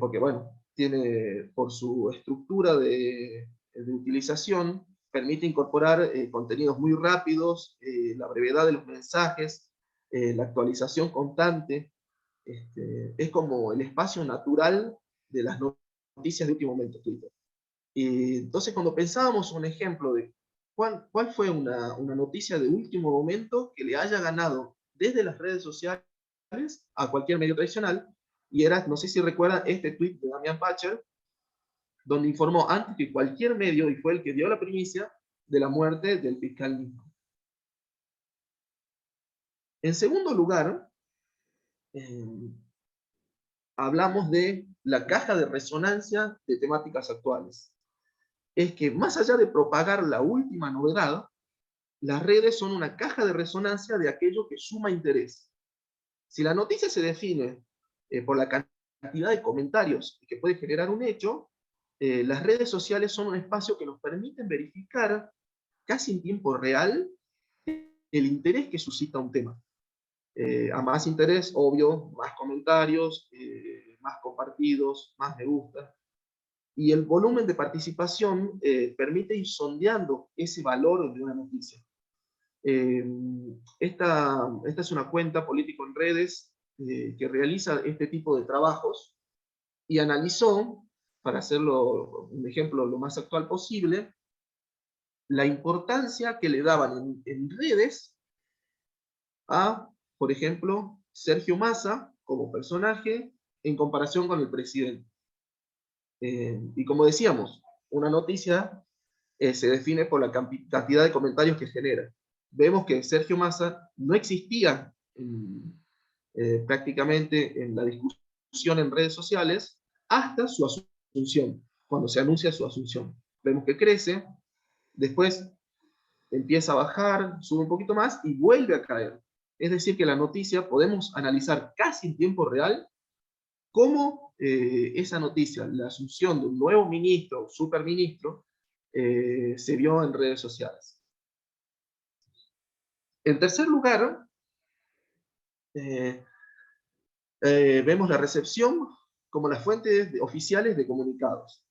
porque bueno, tiene por su estructura de utilización, permite incorporar contenidos muy rápidos, la brevedad de los mensajes, la actualización constante, es como el espacio natural de las noticias de último momento, Twitter. Y entonces cuando pensábamos un ejemplo de cuál fue una noticia de último momento que le haya ganado desde las redes sociales a cualquier medio tradicional, y era, no sé si recuerdan, este tweet de Damián Pacher, donde informó antes que cualquier medio, y fue el que dio la primicia, de la muerte del fiscal Nico. En segundo lugar, hablamos de la caja de resonancia de temáticas actuales. Es que más allá de propagar la última novedad, las redes son una caja de resonancia de aquello que suma interés. Si la noticia se define por la cantidad de comentarios que puede generar un hecho, las redes sociales son un espacio que nos permiten verificar casi en tiempo real el interés que suscita un tema. A más interés, obvio, más comentarios, más compartidos, más me gusta. Y el volumen de participación permite ir sondeando ese valor de una noticia. Esta es una cuenta Político en Redes que realiza este tipo de trabajos y analizó, para hacerlo un ejemplo lo más actual posible, la importancia que le daban en redes a, por ejemplo, Sergio Massa como personaje en comparación con el presidente. Y como decíamos, una noticia se define por la cantidad de comentarios que genera. Vemos que Sergio Massa no existía prácticamente en la discusión en redes sociales hasta su asunción, cuando se anuncia su asunción. Vemos que crece, después empieza a bajar, sube un poquito más y vuelve a caer. Es decir, que la noticia podemos analizar casi en tiempo real cómo esa noticia, la asunción de un nuevo ministro, superministro, se vio en redes sociales. En tercer lugar, vemos la recepción como las fuentes oficiales de comunicados.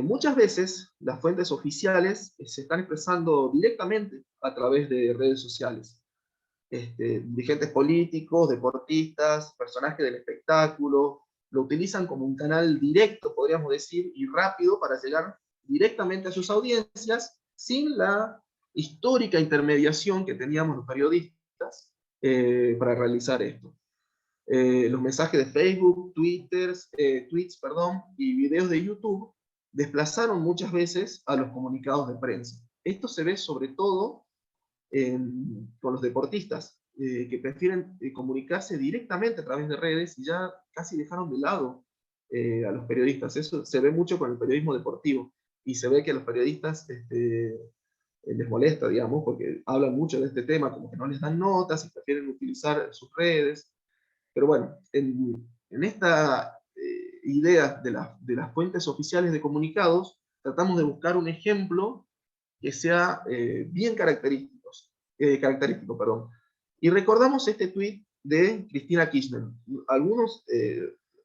Muchas veces las fuentes oficiales se están expresando directamente a través de redes sociales. Dirigentes políticos, deportistas, personajes del espectáculo, lo utilizan como un canal directo, podríamos decir, y rápido para llegar directamente a sus audiencias sin la histórica intermediación que teníamos los periodistas para realizar esto. Los mensajes de Facebook, tweets, y videos de YouTube desplazaron muchas veces a los comunicados de prensa. Esto se ve sobre todo con los deportistas, que prefieren comunicarse directamente a través de redes y ya casi dejaron de lado a los periodistas. Eso se ve mucho con el periodismo deportivo, y se ve que a los periodistas les molesta, digamos, porque hablan mucho de este tema, como que no les dan notas y prefieren utilizar sus redes. Pero bueno, en esta idea de las fuentes oficiales de comunicados, tratamos de buscar un ejemplo que sea bien característico, perdón. Y recordamos este tuit de Cristina Kirchner. Algunos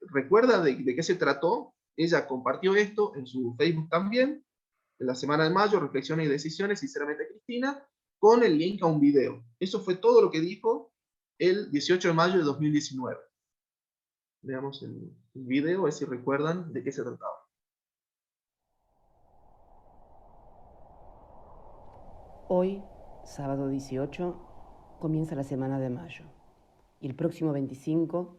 recuerdan de qué se trató. Ella compartió esto en su Facebook también, en la semana de mayo, reflexiones y decisiones, sinceramente Cristina, con el link a un video. Eso fue todo lo que dijo el 18 de mayo de 2019. Veamos el video, a ver si recuerdan de qué se trataba. Hoy, sábado 18, comienza la semana de mayo. Y el próximo 25,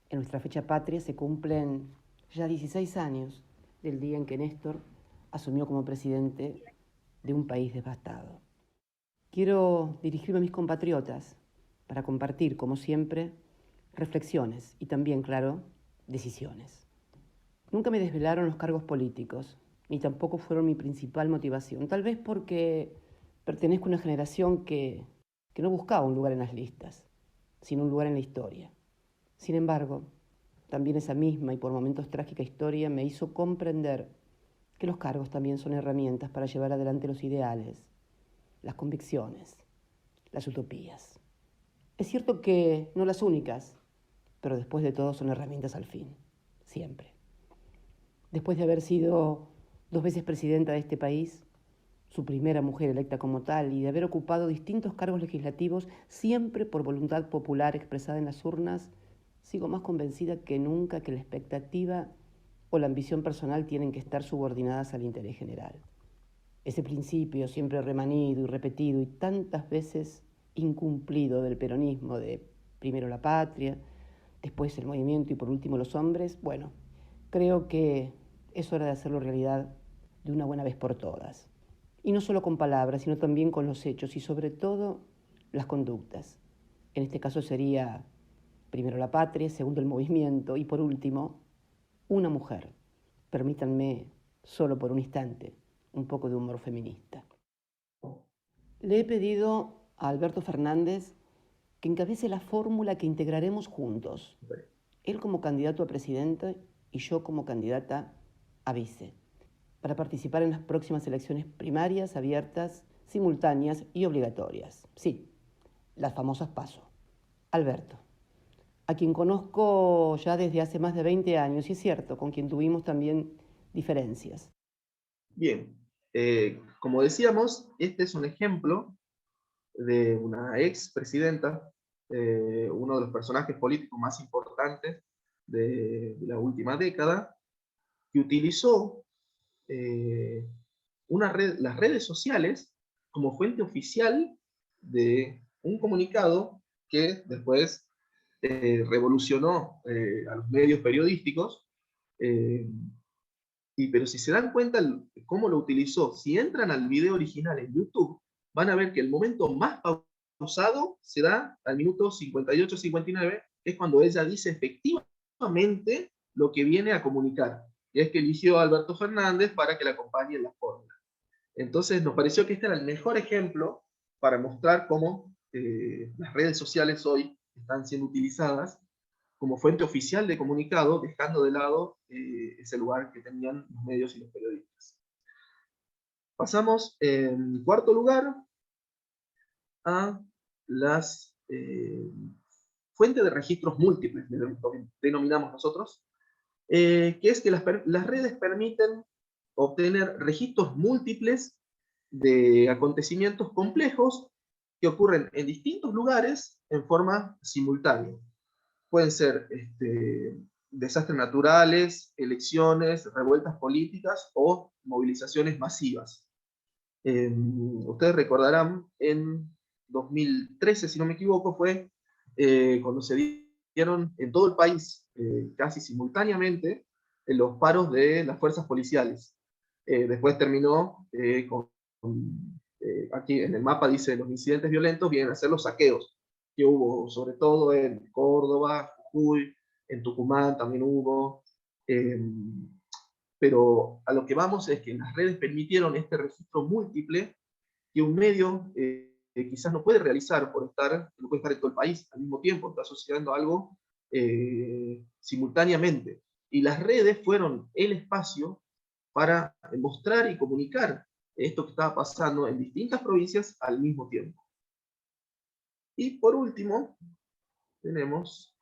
en nuestra fecha patria, se cumplen ya 16 años del día en que Néstor asumió como presidente de un país devastado. Quiero dirigirme a mis compatriotas para compartir, como siempre, reflexiones y también, claro, decisiones. Nunca me desvelaron los cargos políticos, ni tampoco fueron mi principal motivación, tal vez porque pertenezco a una generación que no buscaba un lugar en las listas, sino un lugar en la historia. Sin embargo, también esa misma y por momentos trágica historia me hizo comprender que los cargos también son herramientas para llevar adelante los ideales, las convicciones, las utopías. Es cierto que no las únicas, pero después de todo son herramientas al fin, siempre. Después de haber sido 2 veces presidenta de este país, su primera mujer electa como tal, y de haber ocupado distintos cargos legislativos, siempre por voluntad popular expresada en las urnas, sigo más convencida que nunca que la expectativa o la ambición personal tienen que estar subordinadas al interés general. Ese principio siempre remanido y repetido y tantas veces incumplido del peronismo, de primero la patria, después el movimiento y por último los hombres, bueno, creo que es hora de hacerlo realidad de una buena vez por todas. Y no solo con palabras, sino también con los hechos y sobre todo las conductas. En este caso sería primero la patria, segundo el movimiento y por último una mujer. Permítanme, solo por un instante, un poco de humor feminista. Le he pedido a Alberto Fernández que encabece la fórmula que integraremos juntos. Él como candidato a presidente y yo como candidata a vice, para participar en las próximas elecciones primarias, abiertas, simultáneas y obligatorias. Sí, las famosas PASO. Alberto, a quien conozco ya desde hace más de 20 años, y es cierto, con quien tuvimos también diferencias. Bien, como decíamos, este es un ejemplo de una ex presidenta, uno de los personajes políticos más importantes de la última década, que utilizó las redes sociales como fuente oficial de un comunicado que después revolucionó a los medios periodísticos. Pero si se dan cuenta cómo lo utilizó, si entran al video original en YouTube, van a ver que el momento más pausado se da al minuto 58-59, que es cuando ella dice efectivamente lo que viene a comunicar, y es que eligió a Alberto Fernández para que la acompañe en la fórmula. Entonces nos pareció que este era el mejor ejemplo para mostrar cómo las redes sociales hoy están siendo utilizadas como fuente oficial de comunicado, dejando de lado ese lugar que tenían los medios y los periodistas. Pasamos en cuarto lugar a las fuentes de registros múltiples, lo que denominamos nosotros, que es que las redes permiten obtener registros múltiples de acontecimientos complejos que ocurren en distintos lugares en forma simultánea. Pueden ser desastres naturales, elecciones, revueltas políticas o movilizaciones masivas. Ustedes recordarán, en 2013, si no me equivoco, fue cuando se dieron en todo el país, casi simultáneamente, los paros de las fuerzas policiales. Después terminó aquí en el mapa dice los incidentes violentos vienen a ser los saqueos, que hubo sobre todo en Córdoba, Jujuy, en Tucumán también hubo. Pero a lo que vamos es que las redes permitieron este registro múltiple que un medio quizás no puede realizar por estar, no puede estar en todo el país al mismo tiempo, está sucediendo algo simultáneamente. Y las redes fueron el espacio para mostrar y comunicar esto que estaba pasando en distintas provincias al mismo tiempo. Y por último, tenemos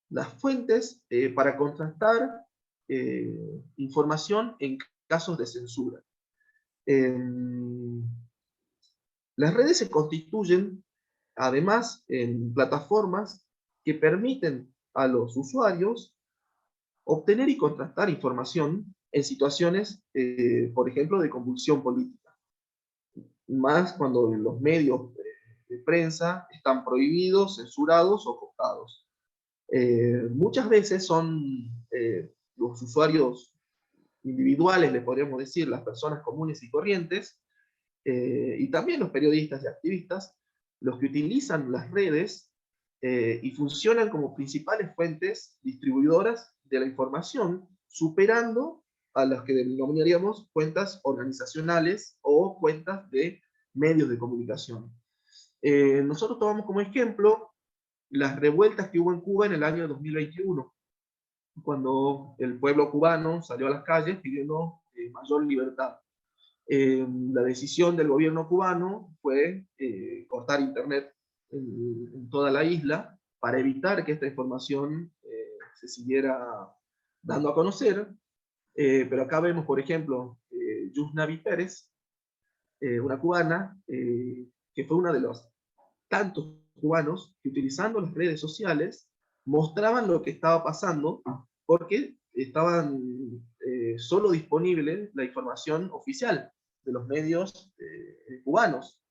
las fuentes para contrastar información en casos de censura. Las redes se constituyen, además, en plataformas que permiten a los usuarios obtener y contrastar información en situaciones, por ejemplo, de convulsión política. Más cuando los medios de prensa están prohibidos, censurados o cooptados. Muchas veces son los usuarios individuales, le podríamos decir, las personas comunes y corrientes, y también los periodistas y activistas, los que utilizan las redes y funcionan como principales fuentes distribuidoras de la información, superando a las que denominaríamos cuentas organizacionales o cuentas de medios de comunicación. Nosotros tomamos como ejemplo las revueltas que hubo en Cuba en el año 2021, cuando el pueblo cubano salió a las calles pidiendo mayor libertad. La decisión del gobierno cubano fue cortar internet en toda la isla para evitar que esta información se siguiera dando a conocer. Pero acá vemos, por ejemplo, Yusnavi Pérez, una cubana, que fue una de los tantos cubanos que utilizando las redes sociales mostraban lo que estaba pasando porque estaban solo disponible la información oficial de los medios cubanos,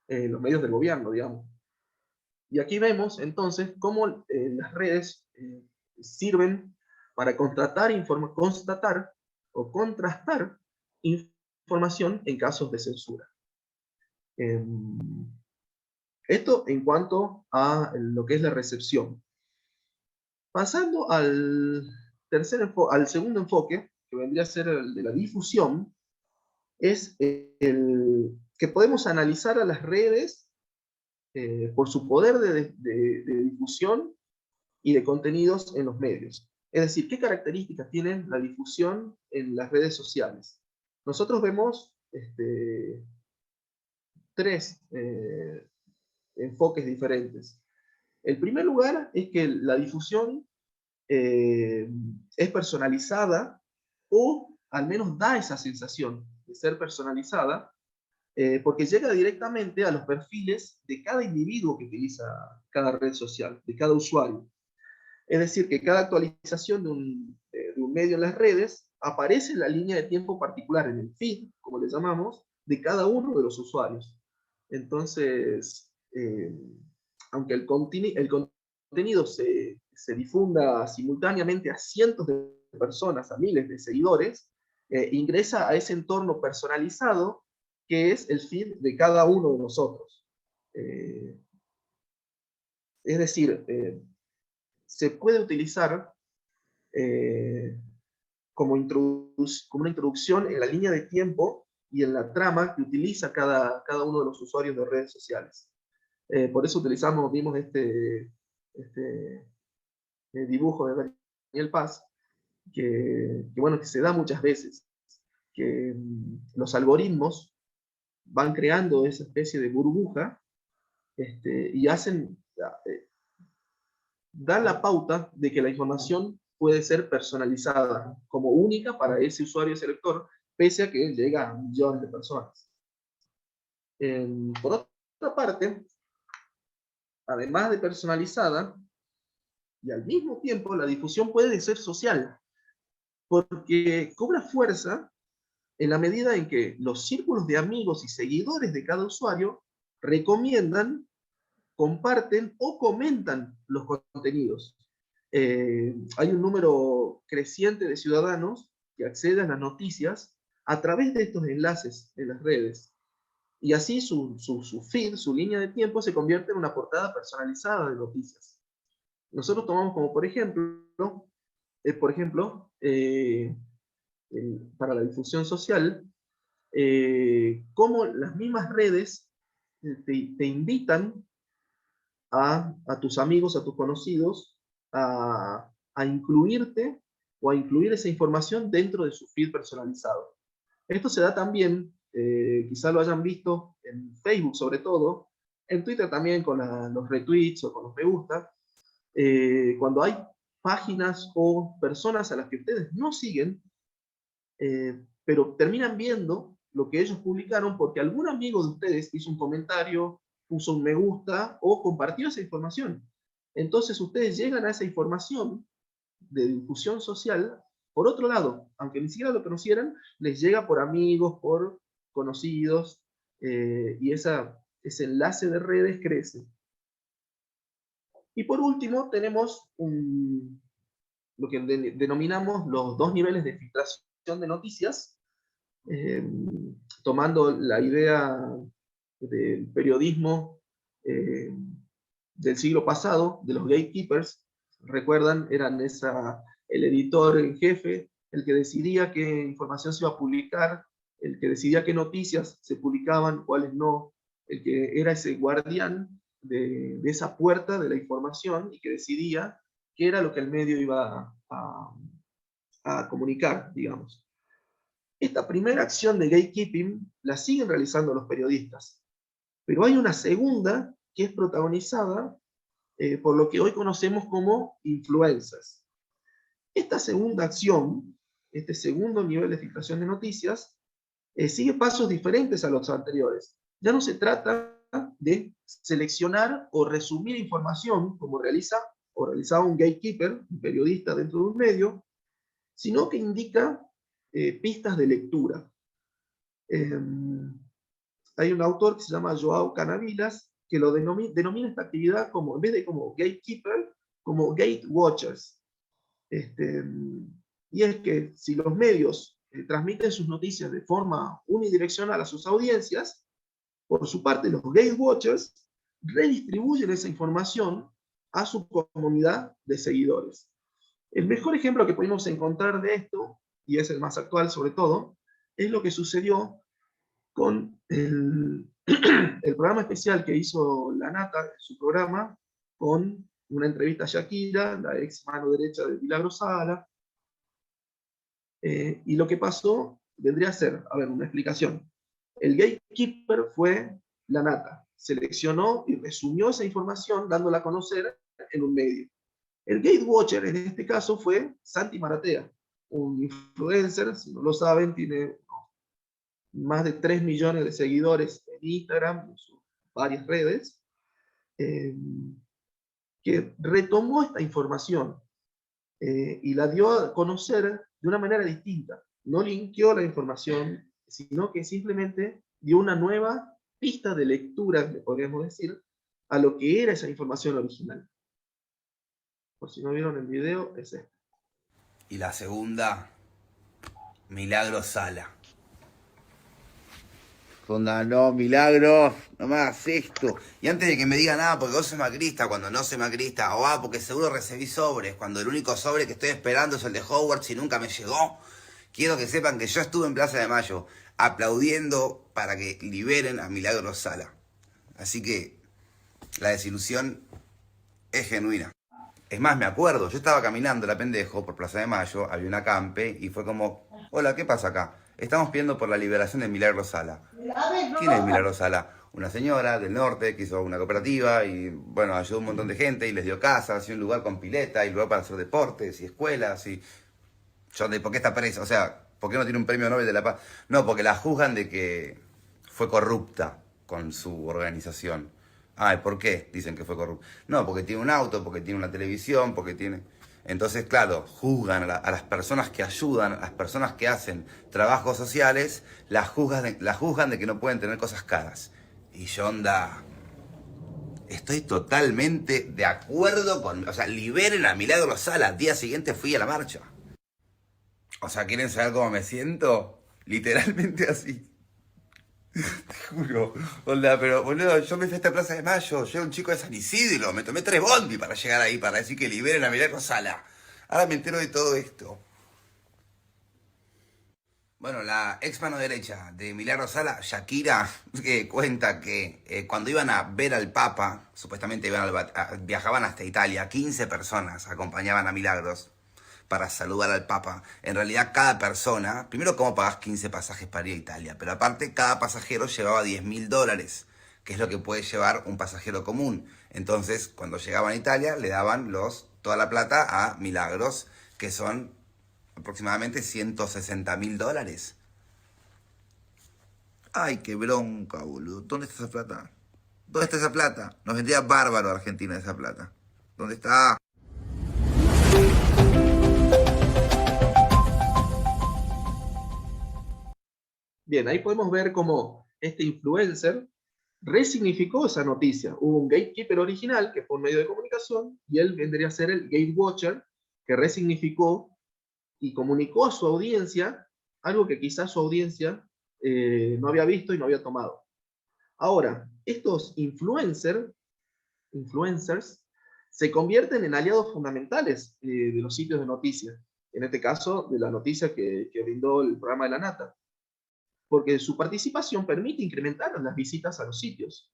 los medios del gobierno, digamos. Y aquí vemos entonces cómo las redes sirven para constatar o contrastar información en casos de censura. Esto en cuanto a lo que es la recepción. Pasando al segundo enfoque, que vendría a ser el de la difusión, es el que podemos analizar a las redes por su poder de difusión y de contenidos en los medios. Es decir, ¿qué características tienen la difusión en las redes sociales? Nosotros vemos tres enfoques diferentes. El primer lugar es que la difusión es personalizada, o al menos da esa sensación de ser personalizada, porque llega directamente a los perfiles de cada individuo que utiliza cada red social, de cada usuario. Es decir, que cada actualización de un medio en las redes aparece en la línea de tiempo particular, en el feed, como le llamamos, de cada uno de los usuarios. Entonces, aunque el contenido se difunda simultáneamente a cientos de personas, a miles de seguidores, ingresa a ese entorno personalizado que es el feed de cada uno de nosotros. Es decir, se puede utilizar como una introducción en la línea de tiempo y en la trama que utiliza cada uno de los usuarios de redes sociales. Por eso vimos este dibujo de Daniel Paz, que se da muchas veces, que los algoritmos van creando esa especie de burbuja y dan la pauta de que la información puede ser personalizada como única para ese usuario, ese lector, pese a que llega a millones de personas. Por otra parte, además de personalizada, y al mismo tiempo la difusión puede ser social, porque cobra fuerza en la medida en que los círculos de amigos y seguidores de cada usuario recomiendan, comparten o comentan los contenidos. Hay un número creciente de ciudadanos que acceden a las noticias a través de estos enlaces en las redes. Y así su feed, su línea de tiempo, se convierte en una portada personalizada de noticias. Nosotros tomamos como por ejemplo, para la difusión social, cómo las mismas redes te invitan a tus amigos, a tus conocidos, a incluirte o a incluir esa información dentro de su feed personalizado. Esto se da también, quizá lo hayan visto en Facebook sobre todo, en Twitter también con los retweets o con los me gusta, cuando hay páginas o personas a las que ustedes no siguen, pero terminan viendo lo que ellos publicaron porque algún amigo de ustedes hizo un comentario, puso un me gusta o compartió esa información. Entonces ustedes llegan a esa información de difusión social por otro lado, aunque ni siquiera lo conocieran, les llega por amigos, por conocidos, y ese enlace de redes crece. Y por último tenemos lo que denominamos los dos niveles de filtración de noticias, tomando la idea del periodismo del siglo pasado, de los gatekeepers. Recuerdan, eran el editor en jefe, el que decidía qué información se iba a publicar, el que decidía qué noticias se publicaban, cuáles no, el que era ese guardián de esa puerta de la información y que decidía qué era lo que el medio iba a comunicar, digamos. Esta primera acción de gatekeeping la siguen realizando los periodistas, pero hay una segunda que es protagonizada por lo que hoy conocemos como influencers. Esta segunda acción, este segundo nivel de filtración de noticias, sigue pasos diferentes a los anteriores. Ya no se trata de seleccionar o resumir información como realizaba un gatekeeper, un periodista dentro de un medio, sino que indica pistas de lectura. Hay un autor que se llama Joao Canavilas que lo denomina esta actividad como, en vez de como gatekeeper, como gate watchers. Y es que si los medios transmiten sus noticias de forma unidireccional a sus audiencias, por su parte los gate watchers redistribuyen esa información a su comunidad de seguidores. El mejor ejemplo que pudimos encontrar de esto, y es el más actual sobre todo, es lo que sucedió con el programa especial que hizo La Nata en su programa, con una entrevista a Shakira, la ex mano derecha de Milagro Sala. Y lo que pasó vendría a ser, a ver, una explicación. El gatekeeper fue La Nata, seleccionó y resumió esa información dándola a conocer en un medio. El gatewatcher en este caso fue Santi Maratea, un influencer, si no lo saben, tiene más de 3 millones de seguidores en Instagram, en sus varias redes, que retomó esta información y la dio a conocer de una manera distinta. No linkeó la información, sino que simplemente dio una nueva pista de lectura, podríamos decir, a lo que era esa información original. Por si no vieron el video, es este. Y la segunda, Milagro Sala. Onda, no, Milagros, no me hagas esto. Y antes de que me digan nada, porque vos sos macrista, cuando no soy macrista, o porque seguro recibí sobres, cuando el único sobre que estoy esperando es el de Hogwarts y nunca me llegó, quiero que sepan que yo estuve en Plaza de Mayo aplaudiendo para que liberen a Milagros Sala. Así que la desilusión es genuina. Es más, me acuerdo, yo estaba caminando la pendejo por Plaza de Mayo, había una campe y fue como, hola, ¿qué pasa acá? Estamos pidiendo por la liberación de Milagro Sala. ¿Quién es Milagro Sala? Una señora del norte que hizo una cooperativa y, bueno, ayudó a un montón de gente y les dio casas y un lugar con pileta y lugar para hacer deportes y escuelas y... ¿Por qué está presa? O sea, ¿por qué no tiene un premio Nobel de la Paz? No, porque la juzgan de que fue corrupta con su organización. Ay, ¿por qué? Dicen que fue corrupta. No, porque tiene un auto, porque tiene una televisión, porque tiene... Entonces, claro, juzgan a las personas que ayudan, a las personas que hacen trabajos sociales, las juzgan de que no pueden tener cosas caras. Y yo, onda, estoy totalmente de acuerdo con... O sea, liberen a Milagro Sala. Al día siguiente fui a la marcha. O sea, ¿quieren saber cómo me siento? Literalmente así. Te juro. Onda, pero boludo, yo me fui a esta Plaza de Mayo, yo era un chico de San Isidro, me tomé 3 bondi para llegar ahí, para decir que liberen a Milagro Sala. Ahora me entero de todo esto. Bueno, la ex mano derecha de Milagro Sala, Shakira, que cuenta que cuando iban a ver al Papa, supuestamente viajaban hasta Italia, 15 personas acompañaban a Milagros para saludar al Papa. En realidad, cada persona, primero, ¿cómo pagás 15 pasajes para ir a Italia? Pero aparte, cada pasajero llevaba $10.000, que es lo que puede llevar un pasajero común. Entonces, cuando llegaban a Italia, le daban toda la plata a Milagros, que son aproximadamente $160.000. Ay, qué bronca, boludo. ¿Dónde está esa plata? ¿Dónde está esa plata? Nos vendría bárbaro a Argentina esa plata. ¿Dónde está? Bien, ahí podemos ver cómo este influencer resignificó esa noticia. Hubo un gatekeeper original, que fue un medio de comunicación, y él vendría a ser el gatewatcher, que resignificó y comunicó a su audiencia algo que quizás su audiencia no había visto y no había tomado. Ahora, estos influencers se convierten en aliados fundamentales de los sitios de noticias. En este caso, de la noticia que brindó el programa de La Nata. Porque su participación permite incrementar las visitas a los sitios.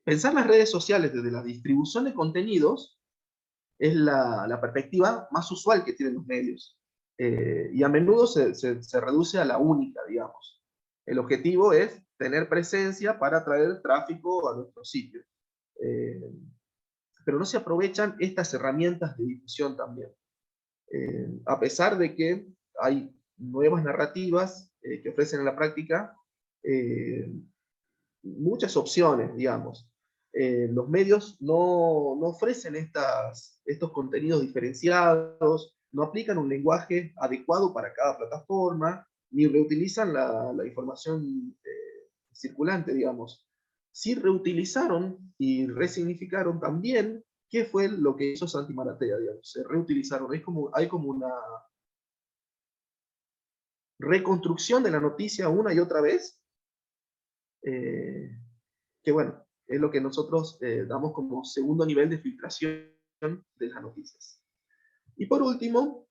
Pensar las redes sociales desde la distribución de contenidos es la perspectiva más usual que tienen los medios. Y a menudo se reduce a la única, digamos. El objetivo es tener presencia para atraer tráfico a nuestro sitio. Pero no se aprovechan estas herramientas de difusión también. A pesar de que hay nuevas narrativas que ofrecen en la práctica muchas opciones, digamos. Los medios no ofrecen estos contenidos diferenciados, no aplican un lenguaje adecuado para cada plataforma, ni reutilizan la información circulante, digamos. Sí reutilizaron y resignificaron también qué fue lo que hizo Santi Maratea, digamos. Se reutilizaron, hay como una reconstrucción de la noticia una y otra vez, que bueno, es lo que nosotros damos como segundo nivel de filtración de las noticias. Y por último,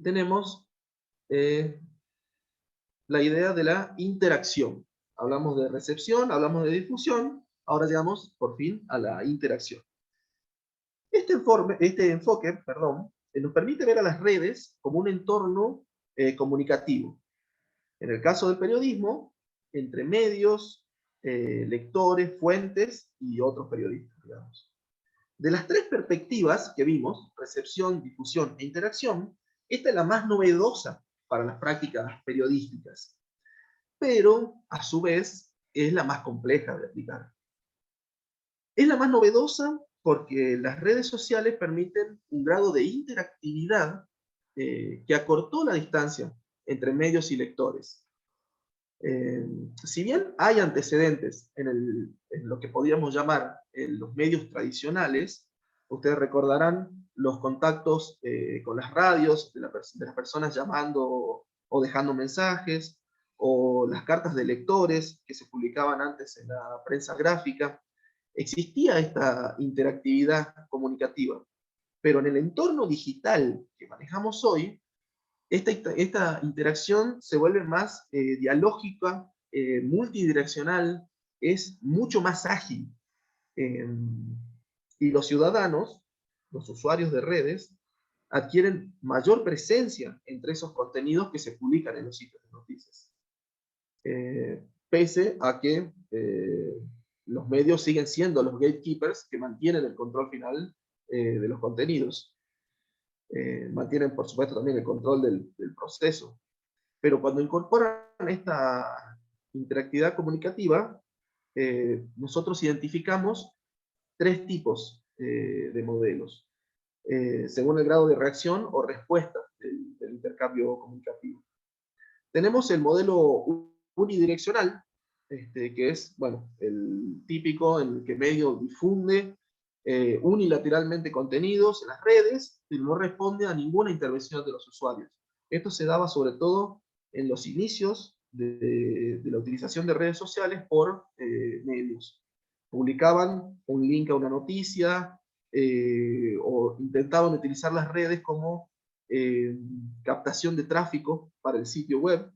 tenemos la idea de la interacción. Hablamos de recepción, hablamos de difusión, ahora llegamos por fin a la interacción. Este enfoque, nos permite ver a las redes como un entorno comunicativo. En el caso del periodismo, entre medios, lectores, fuentes y otros periodistas, digamos. De las 3 perspectivas que vimos, recepción, difusión e interacción, esta es la más novedosa para las prácticas periodísticas, pero a su vez es la más compleja de aplicar. Es la más novedosa porque las redes sociales permiten un grado de interactividad que acortó la distancia entre medios y lectores. Si bien hay antecedentes en lo que podríamos llamar los medios tradicionales, ustedes recordarán los contactos con las radios, de las personas llamando o dejando mensajes, o las cartas de lectores que se publicaban antes en la prensa gráfica. Existía esta interactividad comunicativa, pero en el entorno digital que manejamos hoy, esta interacción se vuelve más dialógica, multidireccional, es mucho más ágil. Y los ciudadanos, los usuarios de redes, adquieren mayor presencia entre esos contenidos que se publican en los sitios de noticias. Pese a que los medios siguen siendo los gatekeepers que mantienen el control final de los contenidos. Mantienen, por supuesto, también el control del proceso. Pero cuando incorporan esta interactividad comunicativa, nosotros identificamos 3 tipos de modelos. según el grado de reacción o respuesta del intercambio comunicativo. Tenemos el modelo unidireccional, que es, bueno, el típico en el que medio difunde unilateralmente contenidos en las redes, pero no responde a ninguna intervención de los usuarios. Esto se daba sobre todo en los inicios de la utilización de redes sociales por medios. Publicaban un link a una noticia, o intentaban utilizar las redes como captación de tráfico para el sitio web,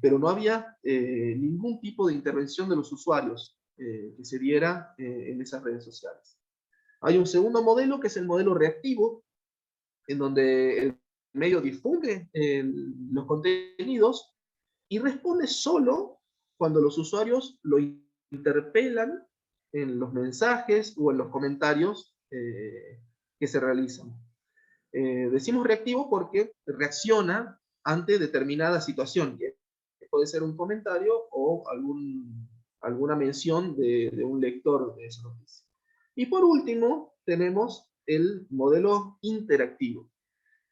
pero no había ningún tipo de intervención de los usuarios que se diera en esas redes sociales. Hay un segundo modelo que es el modelo reactivo, en donde el medio difunde los contenidos y responde solo cuando los usuarios lo interpelan en los mensajes o en los comentarios que se realizan. Decimos reactivo porque reacciona ante determinada situación, que puede ser un comentario o alguna mención de un lector de esa noticia. Y por último, tenemos el modelo interactivo,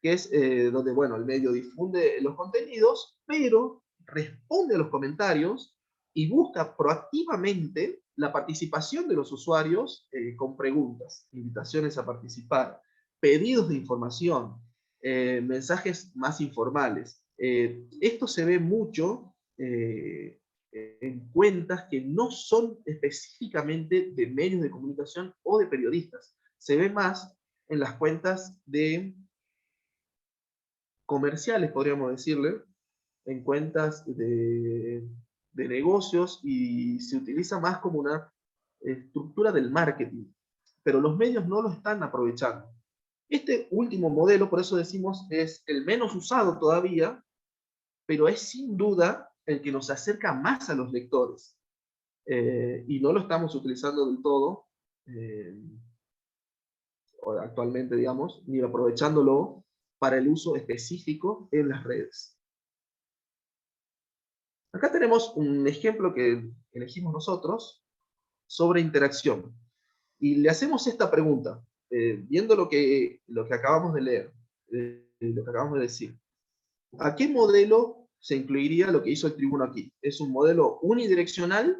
que es donde, bueno, el medio difunde los contenidos, pero responde a los comentarios y busca proactivamente la participación de los usuarios con preguntas, invitaciones a participar, pedidos de información, mensajes más informales. Esto se ve mucho en cuentas que no son específicamente de medios de comunicación o de periodistas. Se ve más en las cuentas de comerciales, podríamos decirle, en cuentas de negocios, y se utiliza más como una estructura del marketing, pero los medios no lo están aprovechando. Este último modelo, por eso decimos, es el menos usado todavía, pero es sin duda el que nos acerca más a los lectores, y no lo estamos utilizando del todo actualmente, digamos, ni aprovechándolo para el uso específico en las redes. Acá tenemos un ejemplo que elegimos nosotros sobre interacción. Y le hacemos esta pregunta, viendo lo que acabamos de leer, lo que acabamos de decir. ¿A qué modelo se incluiría lo que hizo el tribuno aquí? ¿Es un modelo unidireccional?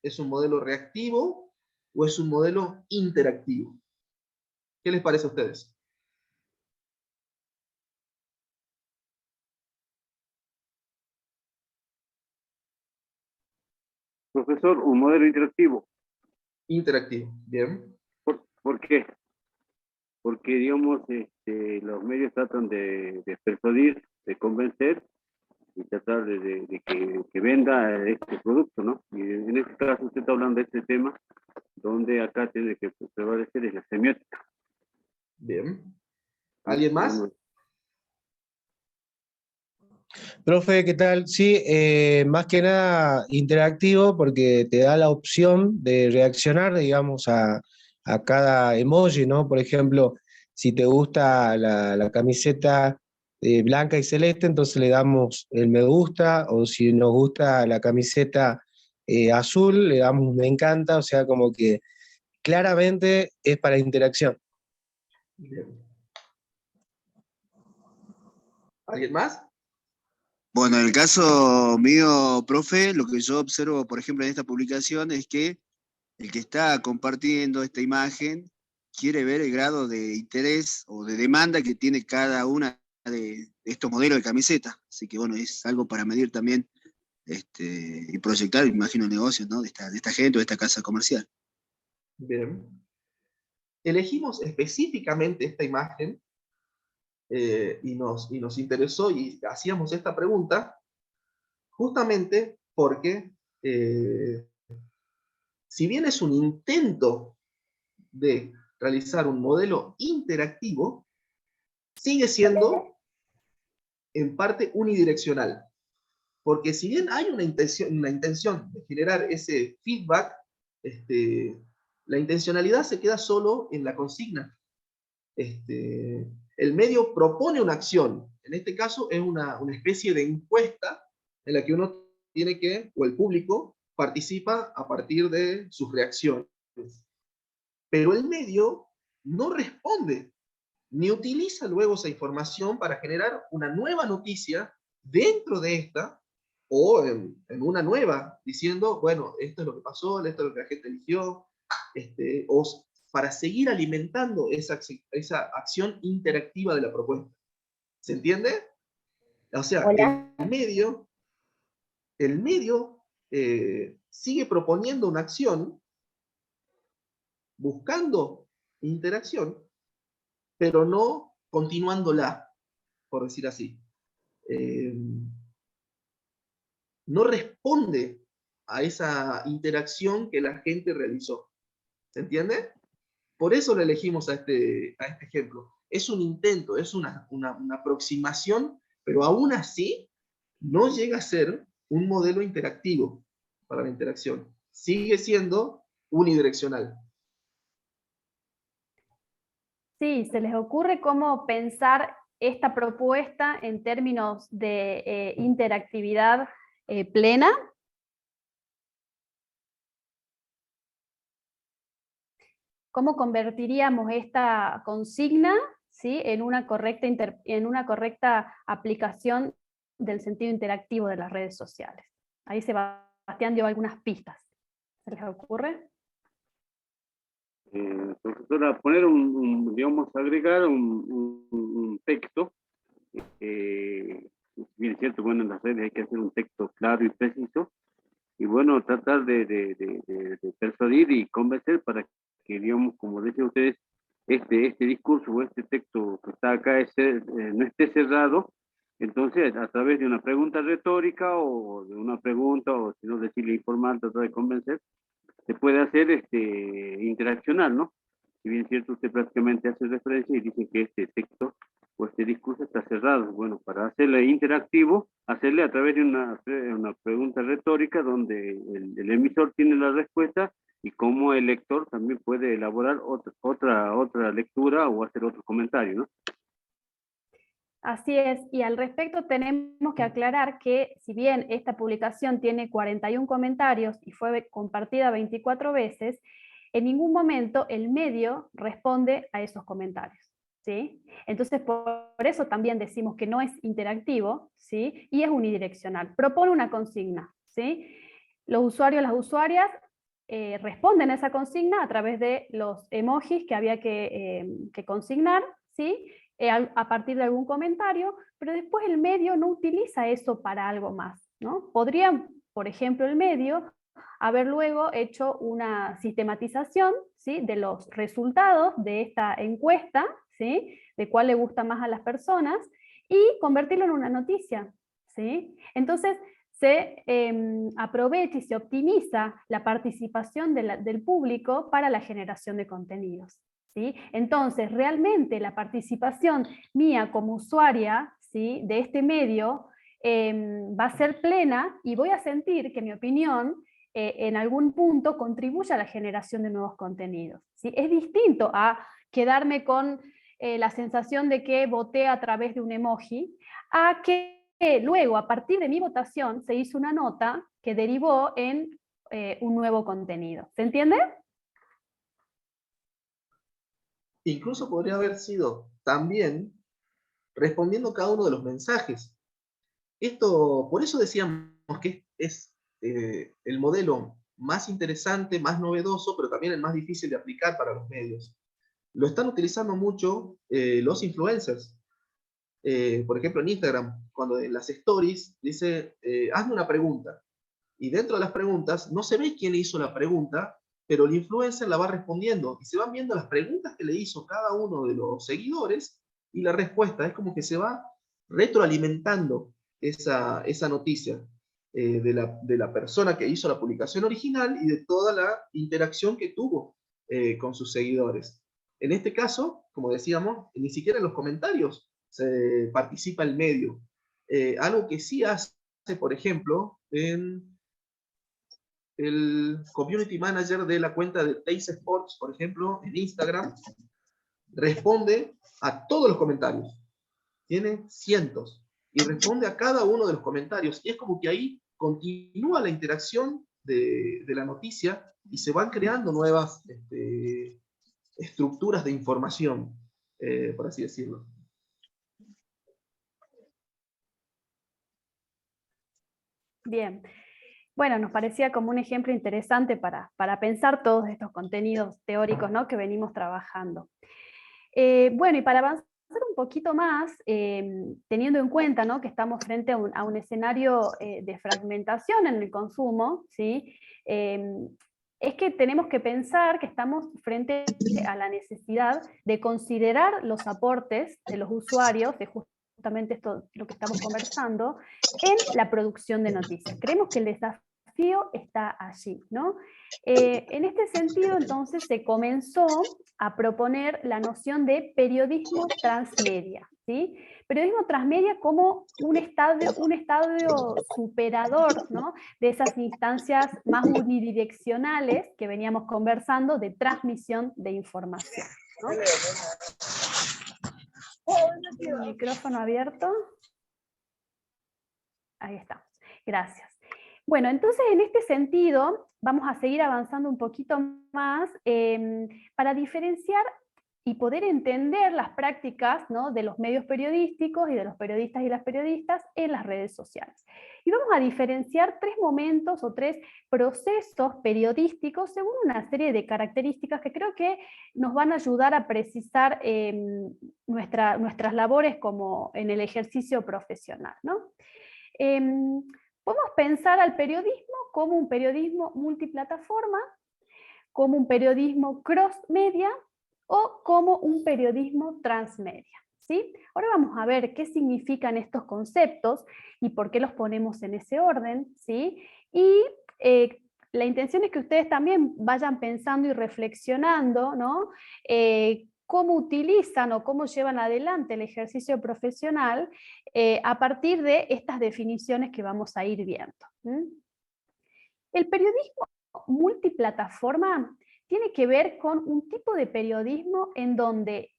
¿Es un modelo reactivo? ¿O es un modelo interactivo? ¿Qué les parece a ustedes? Profesor, un modelo interactivo. Interactivo, bien. ¿Por qué? Porque, digamos, los medios tratan de persuadir, de convencer y tratar de que venda este producto, ¿no? Y en este caso usted está hablando de este tema, donde acá tiene que prevalecer es la semiótica. Bien. ¿Alguien más? Profe, ¿qué tal? Sí, más que nada interactivo porque te da la opción de reaccionar, digamos, a cada emoji, ¿no? Por ejemplo, si te gusta la camiseta blanca y celeste, entonces le damos el me gusta, o si nos gusta la camiseta azul, le damos un me encanta, o sea, como que claramente es para interacción. Bien. ¿Alguien más? Bueno, en el caso mío, profe, lo que yo observo, por ejemplo, en esta publicación es que el que está compartiendo esta imagen quiere ver el grado de interés o de demanda que tiene cada una de estos modelos de camiseta. Así que bueno, es algo para medir también y proyectar, imagino, negocios, ¿no? de esta gente o de esta casa comercial. Bien. Elegimos específicamente esta imagen y nos interesó y hacíamos esta pregunta justamente porque si bien es un intento de realizar un modelo interactivo, sigue siendo en parte unidireccional. Porque si bien hay una intención de generar ese feedback, la intencionalidad se queda solo en la consigna. El medio propone una acción, en este caso es una especie de encuesta en la que uno tiene que, o el público, participa a partir de sus reacciones. Pero el medio no responde, ni utiliza luego esa información para generar una nueva noticia dentro de esta, o en una nueva, diciendo, bueno, esto es lo que pasó, esto es lo que la gente eligió, o para seguir alimentando esa acción interactiva de la propuesta. ¿Se entiende? O sea, Hola. el medio sigue proponiendo una acción, buscando interacción, pero no continuándola, por decir así. No responde a esa interacción que la gente realizó. ¿Se entiende? Por eso lo elegimos a este ejemplo. Es un intento, es una aproximación, pero aún así no llega a ser un modelo interactivo para la interacción. Sigue siendo unidireccional. Sí, ¿se les ocurre cómo pensar esta propuesta en términos de interactividad plena? ¿Cómo convertiríamos esta consigna, ¿sí?, en una correcta aplicación del sentido interactivo de las redes sociales? Ahí Sebastián dio algunas pistas. ¿Se les ocurre? Profesora, poner digamos, agregar un texto, bien es cierto, bueno, en las redes hay que hacer un texto claro y preciso, y bueno, tratar de persuadir y convencer para que, digamos, como decían ustedes, este discurso o este texto que está acá no esté cerrado. Entonces, a través de una pregunta retórica o de una pregunta, o si no decirle informal, tratar de convencer, se puede hacer interaccional, ¿no? Si bien es cierto, usted prácticamente hace referencia y dice que este texto o este discurso está cerrado. Bueno, para hacerle interactivo, hacerle a través de una pregunta retórica donde el emisor tiene la respuesta y como el lector también puede elaborar otra lectura o hacer otro comentario, ¿no? Así es, y al respecto tenemos que aclarar que si bien esta publicación tiene 41 comentarios y fue compartida 24 veces, en ningún momento el medio responde a esos comentarios, ¿sí? Entonces por eso también decimos que no es interactivo, ¿sí?, y es unidireccional. Propone una consigna, ¿sí? Los usuarios, las usuarias responden a esa consigna a través de los emojis que había que consignar, ¿sí?, a partir de algún comentario, pero después el medio no utiliza eso para algo más, ¿no? Podría, por ejemplo, el medio haber luego hecho una sistematización, ¿sí?, de los resultados de esta encuesta, ¿sí?, de cuál le gusta más a las personas, y convertirlo en una noticia, ¿sí? Entonces, se aprovecha y se optimiza la participación del público para la generación de contenidos, ¿sí? Entonces, realmente la participación mía como usuaria, ¿sí?, de este medio va a ser plena y voy a sentir que mi opinión en algún punto contribuye a la generación de nuevos contenidos, ¿sí? Es distinto a quedarme con la sensación de que voté a través de un emoji, a que luego, a partir de mi votación, se hizo una nota que derivó en un nuevo contenido. ¿Se entiende? Incluso podría haber sido también respondiendo cada uno de los mensajes. Esto, por eso decíamos que es el modelo más interesante, más novedoso, pero también el más difícil de aplicar para los medios. Lo están utilizando mucho los influencers. Por ejemplo, en Instagram, cuando en las stories dice, hazme una pregunta. Y dentro de las preguntas no se ve quién hizo la pregunta, pero el influencer la va respondiendo. Y se van viendo las preguntas que le hizo cada uno de los seguidores y la respuesta. Es como que se va retroalimentando esa noticia de la persona que hizo la publicación original y de toda la interacción que tuvo con sus seguidores. En este caso, como decíamos, ni siquiera en los comentarios se participa el medio. Algo que sí hace, por ejemplo, en el community manager de la cuenta de Teis Sports, por ejemplo, en Instagram, responde a todos los comentarios. Tiene cientos. Y responde a cada uno de los comentarios. Y es como que ahí continúa la interacción de la noticia y se van creando nuevas estructuras de información, por así decirlo. Bien. Bueno, nos parecía como un ejemplo interesante para pensar todos estos contenidos teóricos, ¿no?, que venimos trabajando. Bueno, y para avanzar un poquito más, teniendo en cuenta, ¿no?, que estamos frente a un escenario de fragmentación en el consumo, ¿sí? Es que tenemos que pensar que estamos frente a la necesidad de considerar los aportes de los usuarios, de justamente esto lo que estamos conversando, en la producción de noticias. Creemos que el desafío está allí, ¿no? En este sentido, entonces, se comenzó a proponer la noción de periodismo transmedia, ¿sí? Periodismo transmedia como un estadio superador, ¿no?, de esas instancias más unidireccionales que veníamos conversando de transmisión de información, ¿no? El micrófono abierto. Ahí estamos. Gracias. Bueno, entonces en este sentido vamos a seguir avanzando un poquito más para diferenciar y poder entender las prácticas, ¿no?, de los medios periodísticos y de los periodistas y las periodistas en las redes sociales. Y vamos a diferenciar 3 momentos o 3 procesos periodísticos según una serie de características que creo que nos van a ayudar a precisar nuestras labores como en el ejercicio profesional, ¿no? Podemos pensar al periodismo como un periodismo multiplataforma, como un periodismo cross-media o como un periodismo transmedia, ¿sí? Ahora vamos a ver qué significan estos conceptos y por qué los ponemos en ese orden, ¿sí? Y la intención es que ustedes también vayan pensando y reflexionando, ¿no?, cómo utilizan o cómo llevan adelante el ejercicio profesional a partir de estas definiciones que vamos a ir viendo. El periodismo multiplataforma tiene que ver con un tipo de periodismo en donde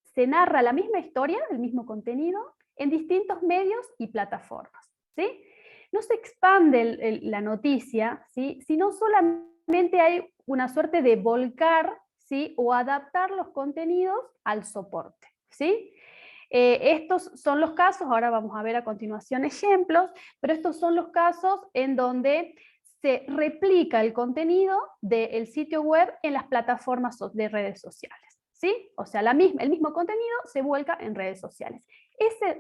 se narra la misma historia, el mismo contenido, en distintos medios y plataformas, ¿sí? No se expande la noticia, ¿sí?, sino solamente hay una suerte de volcar, ¿sí?, o adaptar los contenidos al soporte, ¿sí? Estos son los casos, ahora vamos a ver a continuación ejemplos, pero estos son los casos en donde se replica el contenido del sitio web en las plataformas de redes sociales, ¿sí? O sea, el mismo contenido se vuelca en redes sociales.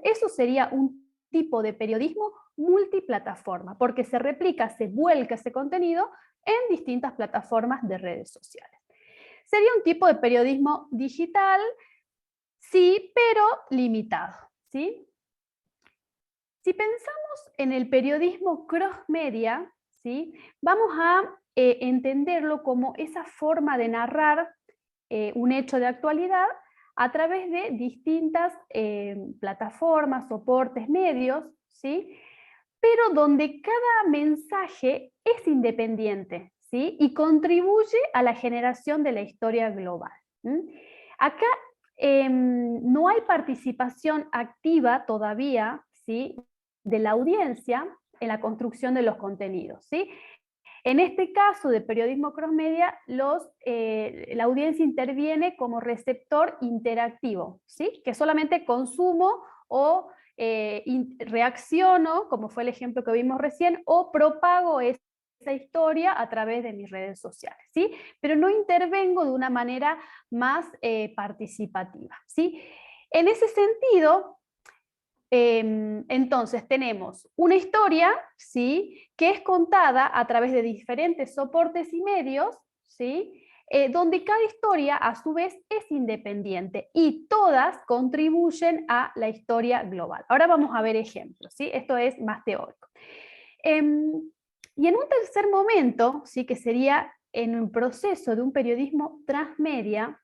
Eso sería un tipo de periodismo multiplataforma, porque se replica, se vuelca ese contenido en distintas plataformas de redes sociales. Sería un tipo de periodismo digital, sí, pero limitado, ¿sí? Si pensamos en el periodismo cross-media, ¿sí?, vamos a entenderlo como esa forma de narrar un hecho de actualidad a través de distintas plataformas, soportes, medios, ¿sí?, pero donde cada mensaje es independiente, ¿sí?, y contribuye a la generación de la historia global. Acá no hay participación activa todavía, ¿sí?, de la audiencia en la construcción de los contenidos, ¿sí? En este caso de periodismo cross-media, la audiencia interviene como receptor interactivo, ¿sí?, que solamente consumo o reacciono, como fue el ejemplo que vimos recién, o propago esa historia a través de mis redes sociales, ¿sí? Pero no intervengo de una manera más participativa, ¿sí? En ese sentido, entonces tenemos una historia, ¿sí?, que es contada a través de diferentes soportes y medios, ¿sí?, donde cada historia a su vez es independiente y todas contribuyen a la historia global. Ahora vamos a ver ejemplos, ¿sí? Esto es más teórico. Y en un tercer momento, ¿sí?, que sería en un proceso de un periodismo transmedia,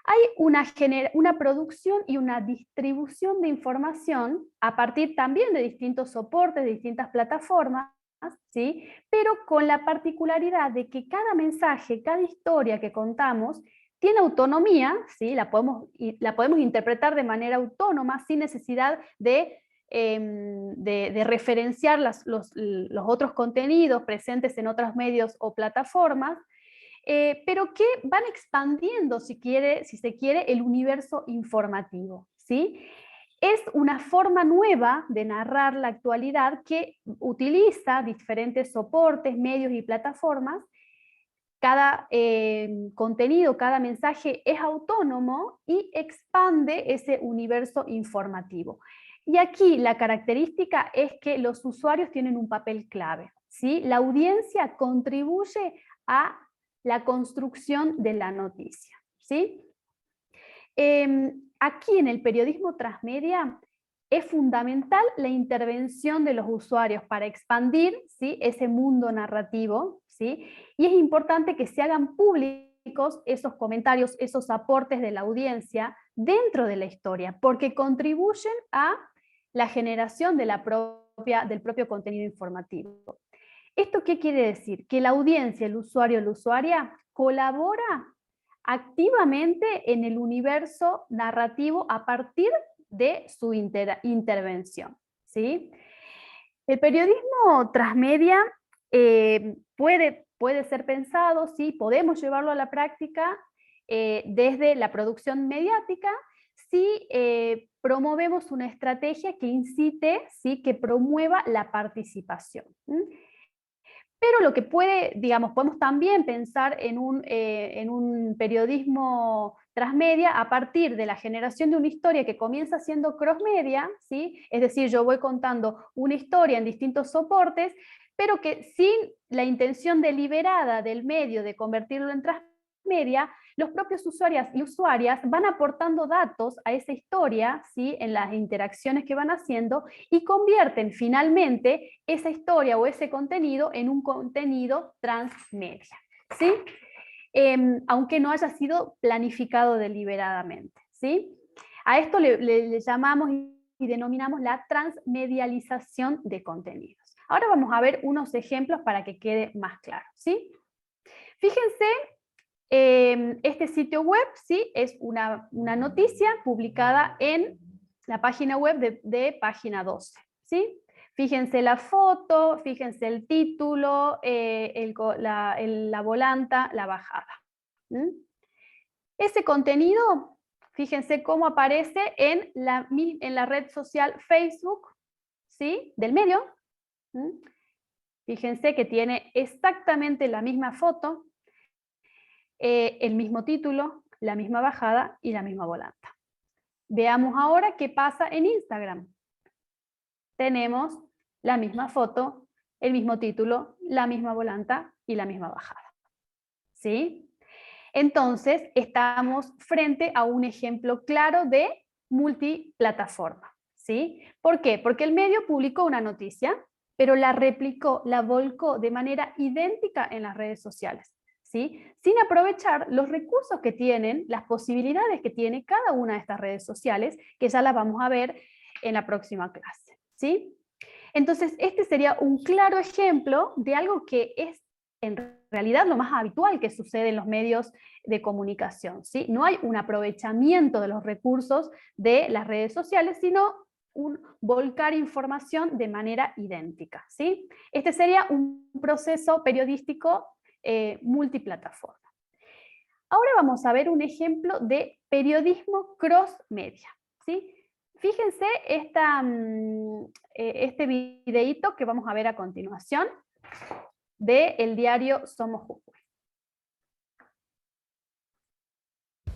hay una producción y una distribución de información a partir también de distintos soportes, de distintas plataformas, ¿sí?, pero con la particularidad de que cada mensaje, cada historia que contamos tiene autonomía, ¿sí?, la podemos interpretar de manera autónoma sin necesidad de referenciar los otros contenidos presentes en otros medios o plataformas. pero que van expandiendo, si se quiere, el universo informativo, ¿sí? Es una forma nueva de narrar la actualidad que utiliza diferentes soportes, medios y plataformas. Cada contenido, cada mensaje es autónomo y expande ese universo informativo. Y aquí la característica es que los usuarios tienen un papel clave, ¿sí? La audiencia contribuye a la construcción de la noticia, ¿sí? Aquí en el periodismo transmedia es fundamental la intervención de los usuarios para expandir, ¿sí?, ese mundo narrativo, ¿sí? Y es importante que se hagan públicos esos comentarios, esos aportes de la audiencia dentro de la historia, porque contribuyen a la generación de del propio contenido informativo. ¿Esto qué quiere decir? Que la audiencia, el usuario, la usuaria, colabora activamente en el universo narrativo a partir de su intervención, ¿sí? El periodismo transmedia puede ser pensado, ¿sí? Podemos llevarlo a la práctica desde la producción mediática si promovemos una estrategia que incite, ¿sí?, que promueva la participación. Pero lo que podemos también pensar en un periodismo transmedia a partir de la generación de una historia que comienza siendo crossmedia, ¿sí? Es decir, yo voy contando una historia en distintos soportes, pero que sin la intención deliberada del medio de convertirlo en transmedia, los propios usuarios y usuarias van aportando datos a esa historia, ¿sí?, en las interacciones que van haciendo, y convierten finalmente esa historia o ese contenido en un contenido transmedia, ¿sí? Aunque no haya sido planificado deliberadamente, ¿sí? A esto le llamamos y denominamos la transmedialización de contenidos. Ahora vamos a ver unos ejemplos para que quede más claro, ¿sí? Fíjense, este sitio web, ¿sí?, es una noticia publicada en la página web de Página 12, ¿sí? Fíjense la foto, fíjense el título, la volanta, la bajada. Ese contenido, fíjense cómo aparece en la red social Facebook, ¿sí?, del medio. Fíjense que tiene exactamente la misma foto, el mismo título, la misma bajada y la misma volanta. Veamos ahora qué pasa en Instagram. Tenemos la misma foto, el mismo título, la misma volanta y la misma bajada, ¿sí? Entonces, estamos frente a un ejemplo claro de multiplataforma, ¿sí? ¿Por qué? Porque el medio publicó una noticia, pero la replicó, la volcó de manera idéntica en las redes sociales, ¿sí?, sin aprovechar los recursos que tienen, las posibilidades que tiene cada una de estas redes sociales, que ya las vamos a ver en la próxima clase, ¿sí? Entonces, este sería un claro ejemplo de algo que es en realidad lo más habitual que sucede en los medios de comunicación, ¿sí? No hay un aprovechamiento de los recursos de las redes sociales, sino un volcar información de manera idéntica, ¿sí? Este sería un proceso periodístico multiplataforma. Ahora vamos a ver un ejemplo de periodismo cross-media, ¿sí? Fíjense este videíto que vamos a ver a continuación del diario Somos Jujuy.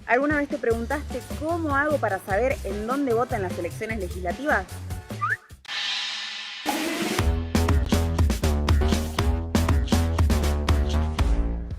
¿Alguna vez te preguntaste cómo hago para saber en dónde votan las elecciones legislativas?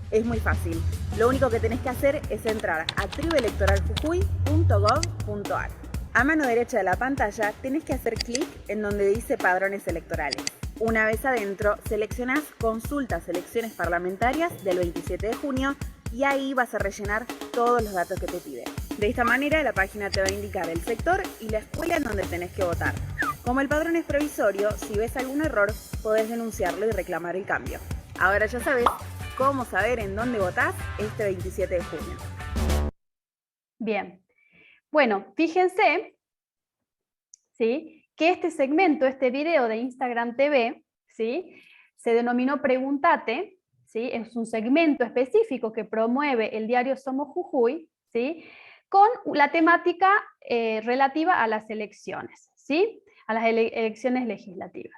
Es muy fácil. Lo único que tenés que hacer es entrar a tribuelectoraljujuy.gov.ar. A mano derecha de la pantalla tenés que hacer clic en donde dice Padrones Electorales. Una vez adentro, seleccionás Consultas Elecciones Parlamentarias del 27 de junio y ahí vas a rellenar todos los datos que te pide. De esta manera la página te va a indicar el sector y la escuela en donde tenés que votar. Como el padrón es provisorio, si ves algún error, podés denunciarlo y reclamar el cambio. Ahora ya sabés cómo saber en dónde votás este 27 de junio. Bien, bueno, fíjense, ¿sí?, que este segmento, este video de Instagram TV, ¿sí?, se denominó Pregúntate, ¿sí? Es un segmento específico que promueve el diario Somos Jujuy, ¿sí? Con la temática relativa a las elecciones, ¿sí? A las elecciones legislativas.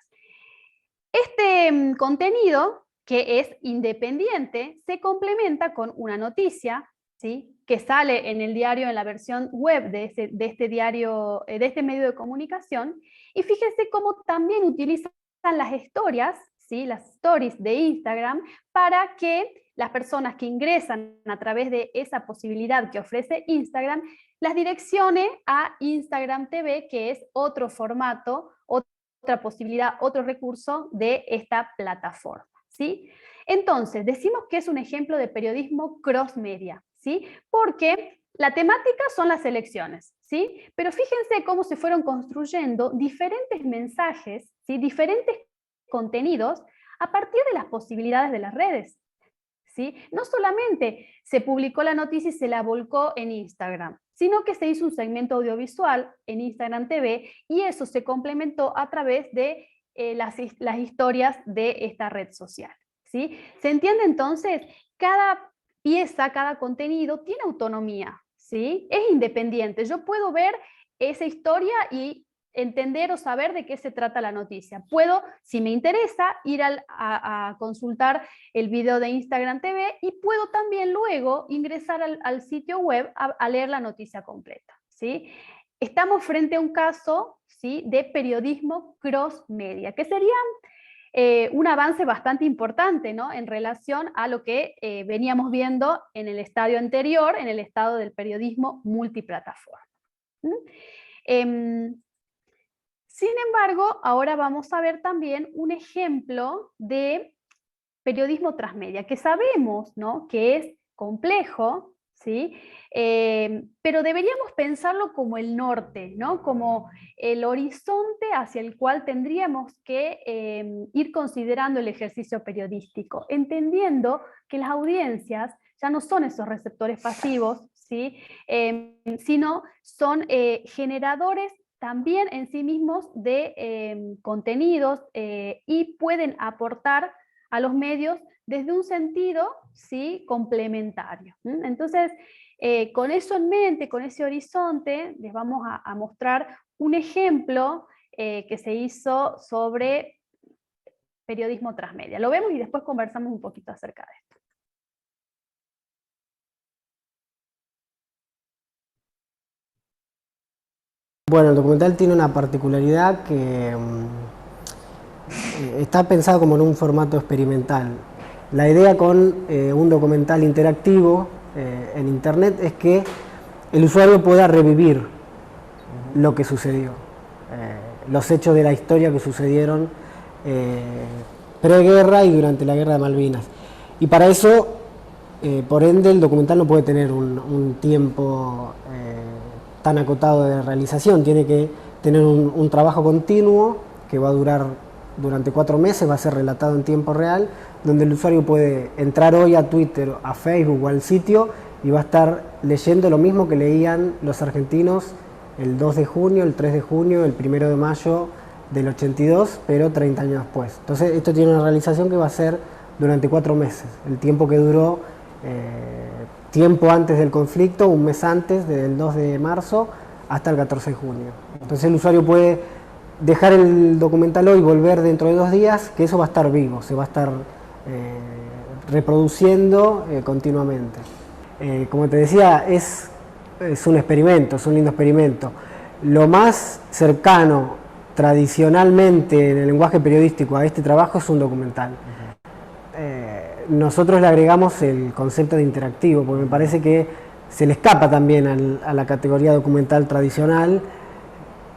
Este contenido, que es independiente, se complementa con una noticia, ¿sí? Que sale en el diario, en la versión web de este diario, de este medio de comunicación, y fíjense cómo también utilizan las historias, ¿sí? Las stories de Instagram, para que las personas que ingresan a través de esa posibilidad que ofrece Instagram, las direccione a Instagram TV, que es otro formato, otra posibilidad, otro recurso de esta plataforma, ¿sí? Entonces, decimos que es un ejemplo de periodismo cross-media, ¿sí? Porque la temática son las elecciones, ¿sí? Pero fíjense cómo se fueron construyendo diferentes mensajes, ¿sí? Diferentes contenidos a partir de las posibilidades de las redes, ¿sí? No solamente se publicó la noticia y se la volcó en Instagram, sino que se hizo un segmento audiovisual en Instagram TV y eso se complementó a través de las historias de esta red social, ¿sí? ¿Se entiende entonces? Cada pieza, cada contenido tiene autonomía, ¿sí? Es independiente. Yo puedo ver esa historia y entender o saber de qué se trata la noticia. Puedo, si me interesa, ir a consultar el video de Instagram TV y puedo también luego ingresar al sitio web a leer la noticia completa, ¿sí? Estamos frente a un caso, ¿sí? De periodismo cross-media, que sería un avance bastante importante, ¿no? En relación a lo que veníamos viendo en el estadio anterior, en el estado del periodismo multiplataforma. Sin embargo, ahora vamos a ver también un ejemplo de periodismo transmedia, que sabemos, ¿no? Que es complejo, ¿sí? Pero deberíamos pensarlo como el norte, ¿no? Como el horizonte hacia el cual tendríamos que ir considerando el ejercicio periodístico, entendiendo que las audiencias ya no son esos receptores pasivos, ¿sí? Sino son generadores también en sí mismos de contenidos y pueden aportar a los medios desde un sentido, ¿sí? Complementario. Entonces, con eso en mente, con ese horizonte, les vamos a mostrar un ejemplo que se hizo sobre periodismo transmedia. Lo vemos y después conversamos un poquito acerca de esto. Bueno, el documental tiene una particularidad que está pensado como en un formato experimental. La idea con un documental interactivo en internet es que el usuario pueda revivir lo que sucedió, los hechos de la historia que sucedieron preguerra y durante la Guerra de Malvinas. Y para eso, por ende, el documental no puede tener un tiempo tan acotado de realización, tiene que tener un trabajo continuo que va a durar durante 4 meses, va a ser relatado en tiempo real, donde el usuario puede entrar hoy a Twitter, a Facebook o al sitio y va a estar leyendo lo mismo que leían los argentinos el 2 de junio, el 3 de junio, el 1 de mayo del 82, pero 30 años después. Entonces esto tiene una realización que va a ser durante 4 meses, el tiempo que duró tiempo antes del conflicto, un mes antes, del 2 de marzo hasta el 14 de junio. Entonces el usuario puede dejar el documental hoy y volver dentro de 2 días, que eso va a estar vivo, se va a estar reproduciendo continuamente. Como te decía, es un experimento, es un lindo experimento. Lo más cercano tradicionalmente en el lenguaje periodístico a este trabajo es un documental. Nosotros le agregamos el concepto de interactivo, porque me parece que se le escapa también a la categoría documental tradicional,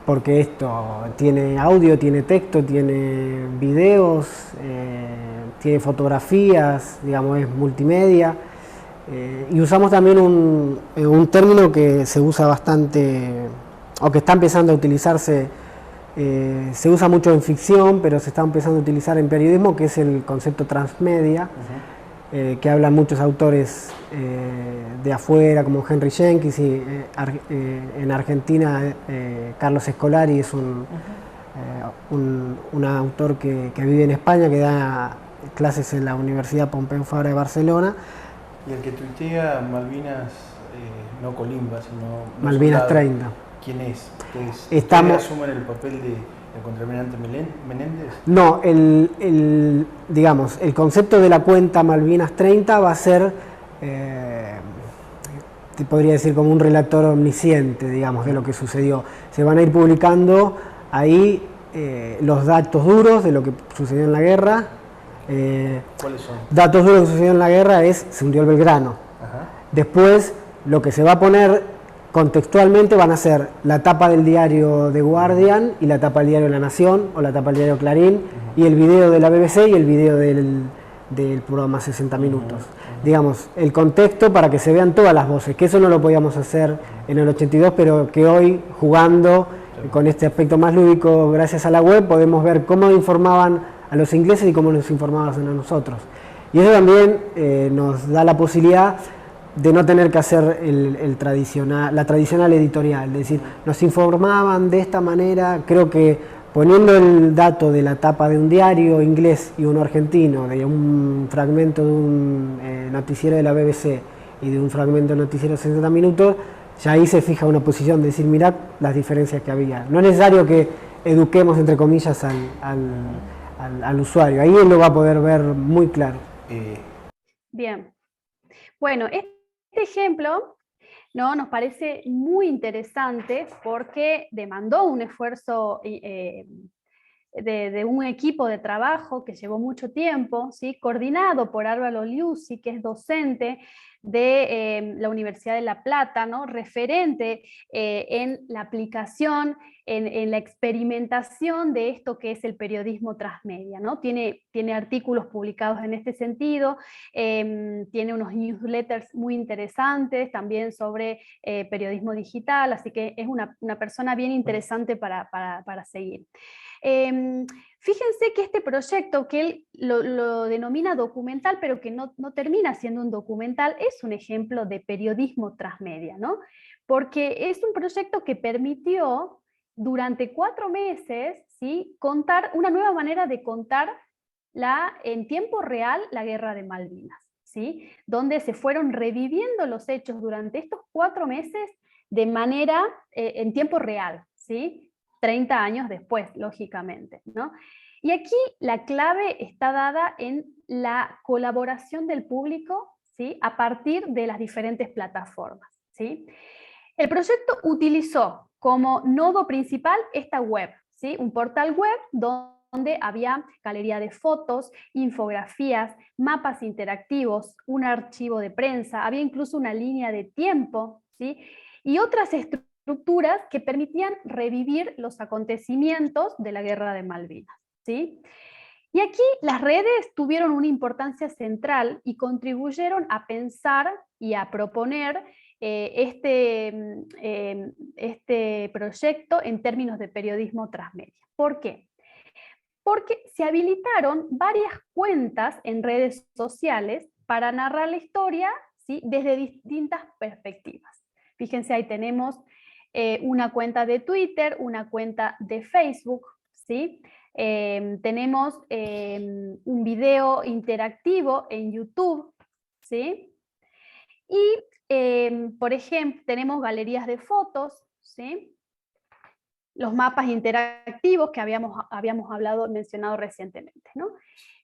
porque esto tiene audio, tiene texto, tiene videos, tiene fotografías, digamos, es multimedia. Y usamos también un término que se usa bastante, o que está empezando a utilizarse, se usa mucho en ficción, pero se está empezando a utilizar en periodismo, que es el concepto transmedia, que hablan muchos autores de afuera, como Henry Jenkins, y en Argentina Carlos Escolari es un autor que vive en España, que da clases en la Universidad Pompeu Fabra de Barcelona. Y el que tuitea Malvinas, no Colimba, sino... Malvinas soldado, 30. ¿Quién es? Estamos... ¿Asumen el papel de contraalmirante Menéndez? No, digamos, el concepto de la cuenta Malvinas 30 va a ser, te podría decir, como un relator omnisciente, digamos, de lo que sucedió. Se van a ir publicando ahí los datos duros de lo que sucedió en la guerra. ¿Cuáles son? Datos duros que sucedió en la guerra es, se hundió el Belgrano. Ajá. Después, lo que se va a poner contextualmente van a ser la tapa del diario The Guardian y la tapa del diario La Nación o la tapa del diario Clarín y el video de la BBC y el video del programa 60 Minutos. Digamos, el contexto para que se vean todas las voces, que eso no lo podíamos hacer en el 82, pero que hoy, jugando con este aspecto más lúdico, gracias a la web, podemos ver cómo informaban a los ingleses y cómo nos informaban a nosotros. Y eso también nos da la posibilidad de no tener que hacer la tradicional editorial, es decir, nos informaban de esta manera. Creo que poniendo el dato de la tapa de un diario inglés y uno argentino, de un fragmento de un noticiero de la BBC y de un fragmento de noticiero de 60 minutos, ya ahí se fija una posición de decir, mirad las diferencias que había. No es necesario que eduquemos, entre comillas, al usuario, ahí él lo va a poder ver muy claro. Bien, bueno, este ejemplo, ¿no?, nos parece muy interesante porque demandó un esfuerzo de un equipo de trabajo que llevó mucho tiempo, ¿sí?, coordinado por Álvaro Liuzzi, que es docente de la Universidad de La Plata, ¿no?, referente en la aplicación, en la experimentación de esto que es el periodismo transmedia, ¿no? Tiene artículos publicados en este sentido, tiene unos newsletters muy interesantes también sobre periodismo digital, así que es una persona bien interesante para seguir. Fíjense que este proyecto, que él lo denomina documental, pero que no termina siendo un documental, es un ejemplo de periodismo transmedia, ¿no? Porque es un proyecto que permitió durante 4 meses, ¿sí?, contar una nueva manera de contar en tiempo real la Guerra de Malvinas, ¿sí?, donde se fueron reviviendo los hechos durante estos 4 meses de manera en tiempo real, ¿sí?, 30 años después, lógicamente, ¿no? Y aquí la clave está dada en la colaboración del público, ¿sí?, a partir de las diferentes plataformas, ¿sí? El proyecto utilizó como nodo principal esta web, ¿sí?, un portal web donde había galería de fotos, infografías, mapas interactivos, un archivo de prensa, había incluso una línea de tiempo, ¿sí?, y otras estructuras que permitían revivir los acontecimientos de la Guerra de Malvinas, ¿sí? Y aquí las redes tuvieron una importancia central y contribuyeron a pensar y a proponer este proyecto en términos de periodismo transmedia. ¿Por qué? Porque se habilitaron varias cuentas en redes sociales para narrar la historia, ¿sí?, desde distintas perspectivas. Fíjense, ahí tenemos una cuenta de Twitter, una cuenta de Facebook, ¿sí? Tenemos un video interactivo en YouTube, ¿sí? Y, por ejemplo, tenemos galerías de fotos, ¿sí?, los mapas interactivos que habíamos mencionado recientemente, ¿no?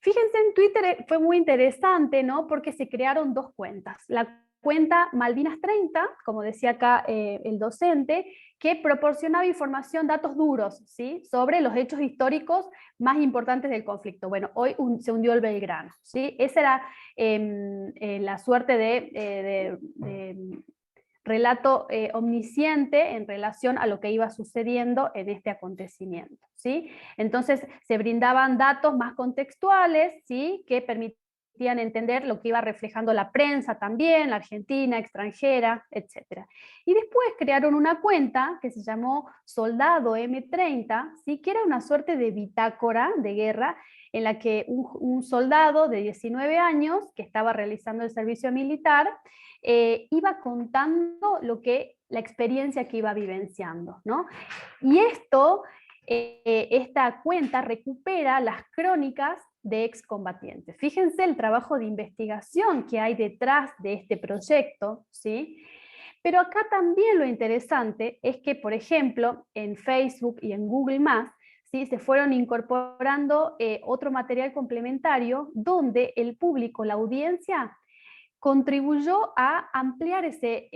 Fíjense, en Twitter fue muy interesante, ¿no?, porque se crearon 2 cuentas. La cuenta Malvinas 30, como decía acá el docente, que proporcionaba información, datos duros, ¿sí?, sobre los hechos históricos más importantes del conflicto. Bueno, hoy se hundió el Belgrano, ¿sí? Esa era la suerte de relato omnisciente en relación a lo que iba sucediendo en este acontecimiento, ¿sí? Entonces se brindaban datos más contextuales, ¿sí?, que permitían entender lo que iba reflejando la prensa también, la argentina, extranjera, etc. Y después crearon una cuenta que se llamó Soldado M30, ¿sí?, que era una suerte de bitácora de guerra en la que un soldado de 19 años que estaba realizando el servicio militar iba contando la experiencia que iba vivenciando, ¿no? Y esta cuenta recupera las crónicas de excombatientes. Fíjense el trabajo de investigación que hay detrás de este proyecto, ¿sí? Pero acá también lo interesante es que, por ejemplo, en Facebook y en Google+, ¿sí?, se fueron incorporando otro material complementario donde el público, la audiencia, contribuyó a ampliar ese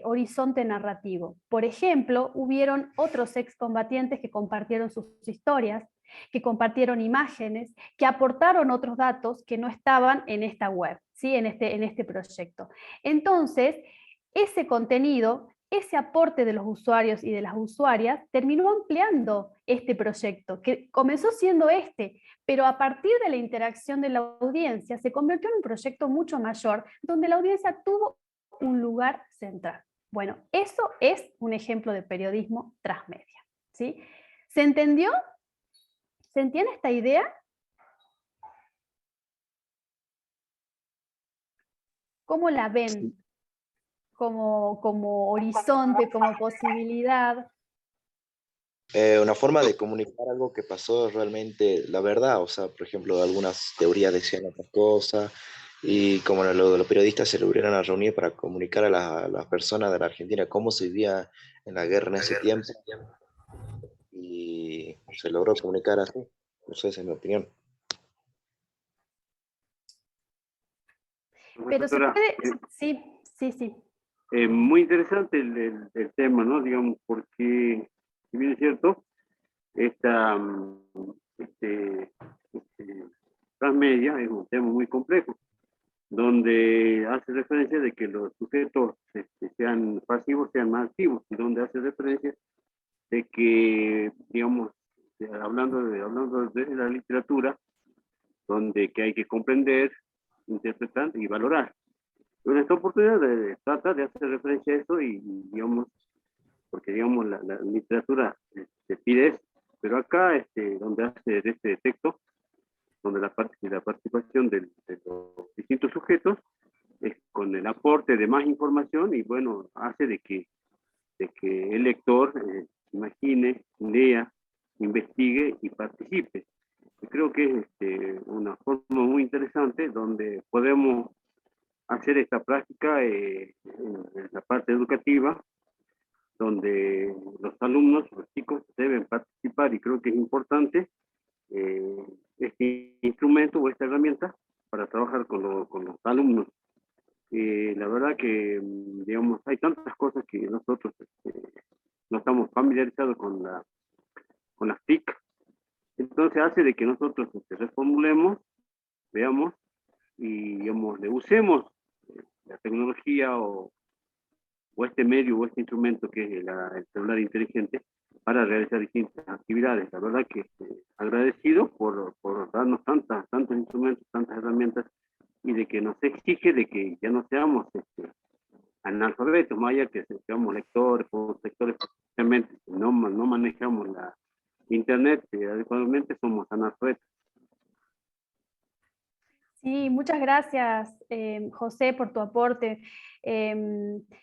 horizonte narrativo. Por ejemplo, hubieron otros excombatientes que compartieron sus historias, que compartieron imágenes, que aportaron otros datos que no estaban en esta web, ¿sí?, en este proyecto. Entonces, ese contenido, ese aporte de los usuarios y de las usuarias terminó ampliando este proyecto, que comenzó siendo pero a partir de la interacción de la audiencia se convirtió en un proyecto mucho mayor, donde la audiencia tuvo un lugar central. Bueno, eso es un ejemplo de periodismo transmedia, ¿sí? ¿Se entendió? ¿Se entiende esta idea? ¿Cómo la ven? Como horizonte, como posibilidad. Una forma de comunicar algo que pasó realmente, la verdad, o sea, por ejemplo, algunas teorías decían otras cosas, y como los periodistas se volvieron a reunir para comunicar a las personas de la Argentina cómo se vivía en la guerra en ese tiempo, y se logró comunicar así. Esa es mi opinión. Pero se puede, sí. Muy interesante el tema, ¿no? Digamos, porque, si bien es cierto, esta transmedia es un tema muy complejo, donde hace referencia de que los sujetos sean pasivos, sean más activos, y donde hace referencia de que, digamos, hablando de la literatura, donde que hay que comprender, interpretar y valorar. Pero esta oportunidad trata de hacer referencia a eso y digamos, porque digamos la literatura pide eso, pero acá donde hace este texto, donde la participación de los distintos sujetos es con el aporte de más información y bueno, hace de que el lector imagine, lea, investigue y participe. Y creo que es una forma muy interesante donde podemos hacer esta práctica en la parte educativa, donde los alumnos, los chicos deben participar, y creo que es importante este instrumento o esta herramienta para trabajar con los alumnos. La verdad que, digamos, hay tantas cosas que nosotros no estamos familiarizados con las TIC, entonces hace de que nosotros reformulemos, veamos y, digamos, le usemos la tecnología o este medio o este instrumento que es el celular inteligente para realizar distintas actividades. La verdad que agradecido por darnos tantos instrumentos, tantas herramientas, y de que nos exige de que ya no seamos analfabetos, más allá que seamos lectores, realmente no manejamos la internet adecuadamente, somos analfabetos. Sí, muchas gracias, José, por tu aporte.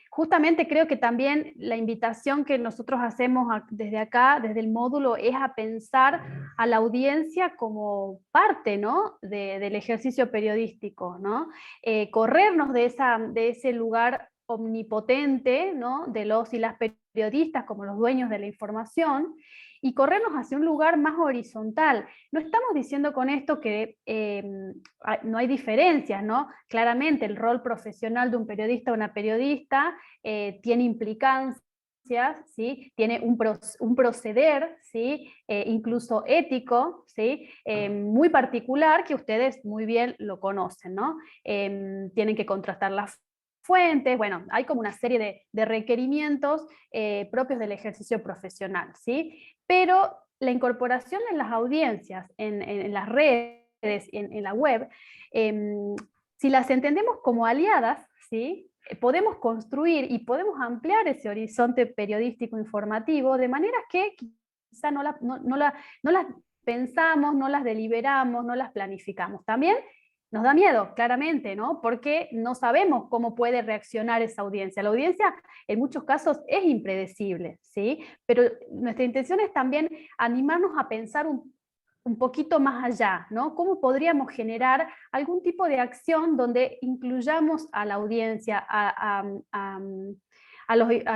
Justamente creo que también la invitación que nosotros hacemos desde acá, desde el módulo, es a pensar a la audiencia como parte, ¿no?, del ejercicio periodístico, ¿no? Corrernos de ese lugar omnipotente, ¿no?, de los y las periodistas como los dueños de la información, y corrernos hacia un lugar más horizontal. No estamos diciendo con esto que no hay diferencias, ¿no? Claramente el rol profesional de un periodista o una periodista tiene implicancias, ¿sí? Tiene un proceder, ¿sí? Incluso ético, ¿sí? Muy particular, que ustedes muy bien lo conocen, ¿no? Tienen que contrastar las fuentes, bueno, hay como una serie de requerimientos propios del ejercicio profesional, ¿sí? Pero la incorporación en las audiencias, en las redes, en la web, si las entendemos como aliadas, ¿sí?, podemos construir y podemos ampliar ese horizonte periodístico informativo de manera que quizá no las pensamos, no las deliberamos, no las planificamos. También nos da miedo, claramente, ¿no? Porque no sabemos cómo puede reaccionar esa audiencia. La audiencia, en muchos casos, es impredecible, ¿sí? Pero nuestra intención es también animarnos a pensar un poquito más allá, ¿no? ¿Cómo podríamos generar algún tipo de acción donde incluyamos a la audiencia, a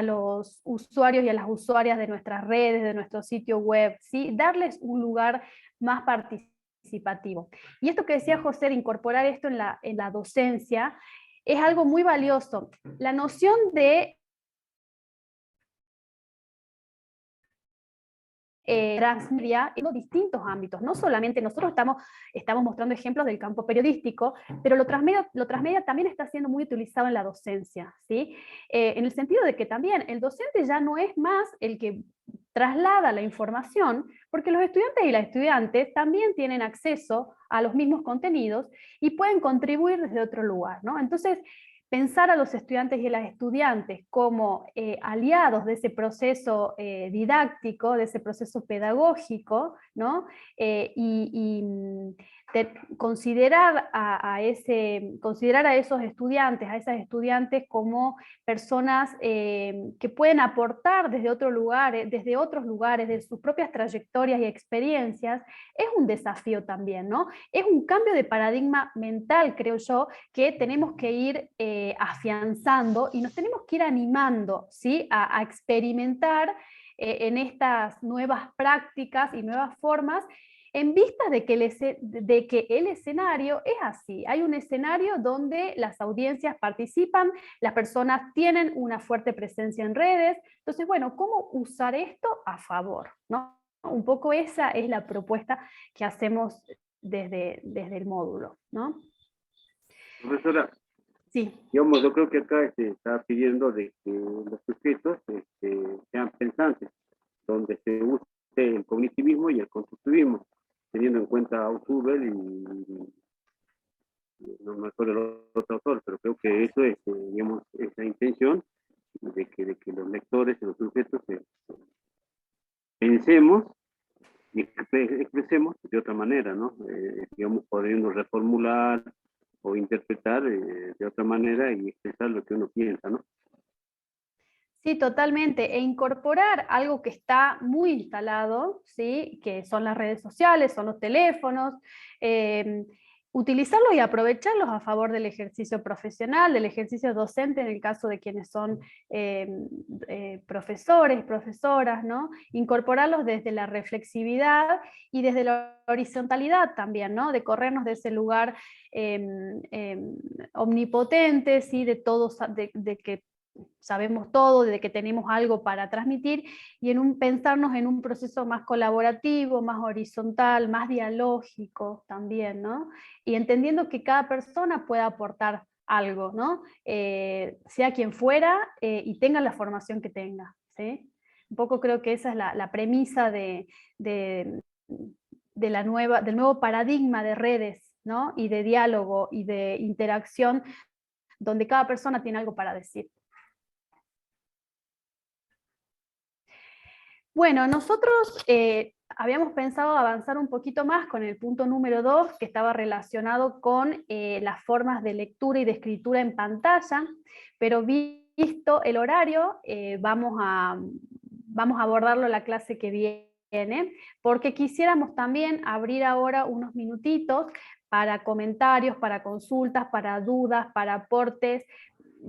los usuarios y a las usuarias de nuestras redes, de nuestro sitio web, ¿sí? Darles un lugar más participativo. Y esto que decía José de incorporar esto en la docencia es algo muy valioso. La noción de transmedia en los distintos ámbitos. No solamente nosotros estamos mostrando ejemplos del campo periodístico, pero lo transmedia también está siendo muy utilizado en la docencia, ¿sí? En el sentido de que también el docente ya no es más el que traslada la información, porque los estudiantes y las estudiantes también tienen acceso a los mismos contenidos y pueden contribuir desde otro lugar, ¿no? Entonces, pensar a los estudiantes y a las estudiantes como aliados de ese proceso didáctico, de ese proceso pedagógico, ¿no? Considerar a esos estudiantes, a esas estudiantes como personas que pueden aportar desde otros lugares, de sus propias trayectorias y experiencias, es un desafío también, ¿no? Es un cambio de paradigma mental, creo yo, que tenemos que ir afianzando y nos tenemos que ir animando, ¿sí? a experimentar en estas nuevas prácticas y nuevas formas, en vistas de que el escenario es así. Hay un escenario donde las audiencias participan, las personas tienen una fuerte presencia en redes. Entonces, bueno, ¿cómo usar esto a favor, ¿no? Un poco esa es la propuesta que hacemos desde el módulo, ¿no? Profesora, sí. Digamos, yo creo que acá se está pidiendo de que los sujetos sean pensantes, donde se use el cognitivismo y el constructivismo, teniendo en cuenta a Husserl y no me acuerdo el otro autor, pero creo que eso es, digamos, esa intención de que los lectores y los sujetos pensemos y expresemos de otra manera, ¿no? Digamos, pudiendo reformular o interpretar de otra manera y expresar lo que uno piensa, ¿no? Sí, totalmente. E incorporar algo que está muy instalado, ¿sí? Que son las redes sociales, son los teléfonos, utilizarlos y aprovecharlos a favor del ejercicio profesional, del ejercicio docente en el caso de quienes son profesores, profesoras, ¿no? Incorporarlos desde la reflexividad y desde la horizontalidad también, ¿no? De corrernos de ese lugar omnipotente, ¿sí? De todos, de que sabemos todo, de que tenemos algo para transmitir, y pensarnos en un proceso más colaborativo, más horizontal, más dialógico también, ¿no? Y entendiendo que cada persona puede aportar algo, ¿no? Sea quien fuera y tenga la formación que tenga, ¿sí? Un poco creo que esa es la premisa del nuevo paradigma de redes, ¿no? Y de diálogo y de interacción, donde cada persona tiene algo para decir. Bueno, nosotros habíamos pensado avanzar un poquito más con el punto número 2, que estaba relacionado con las formas de lectura y de escritura en pantalla, pero visto el horario, vamos a abordarlo en la clase que viene, porque quisiéramos también abrir ahora unos minutitos para comentarios, para consultas, para dudas, para aportes,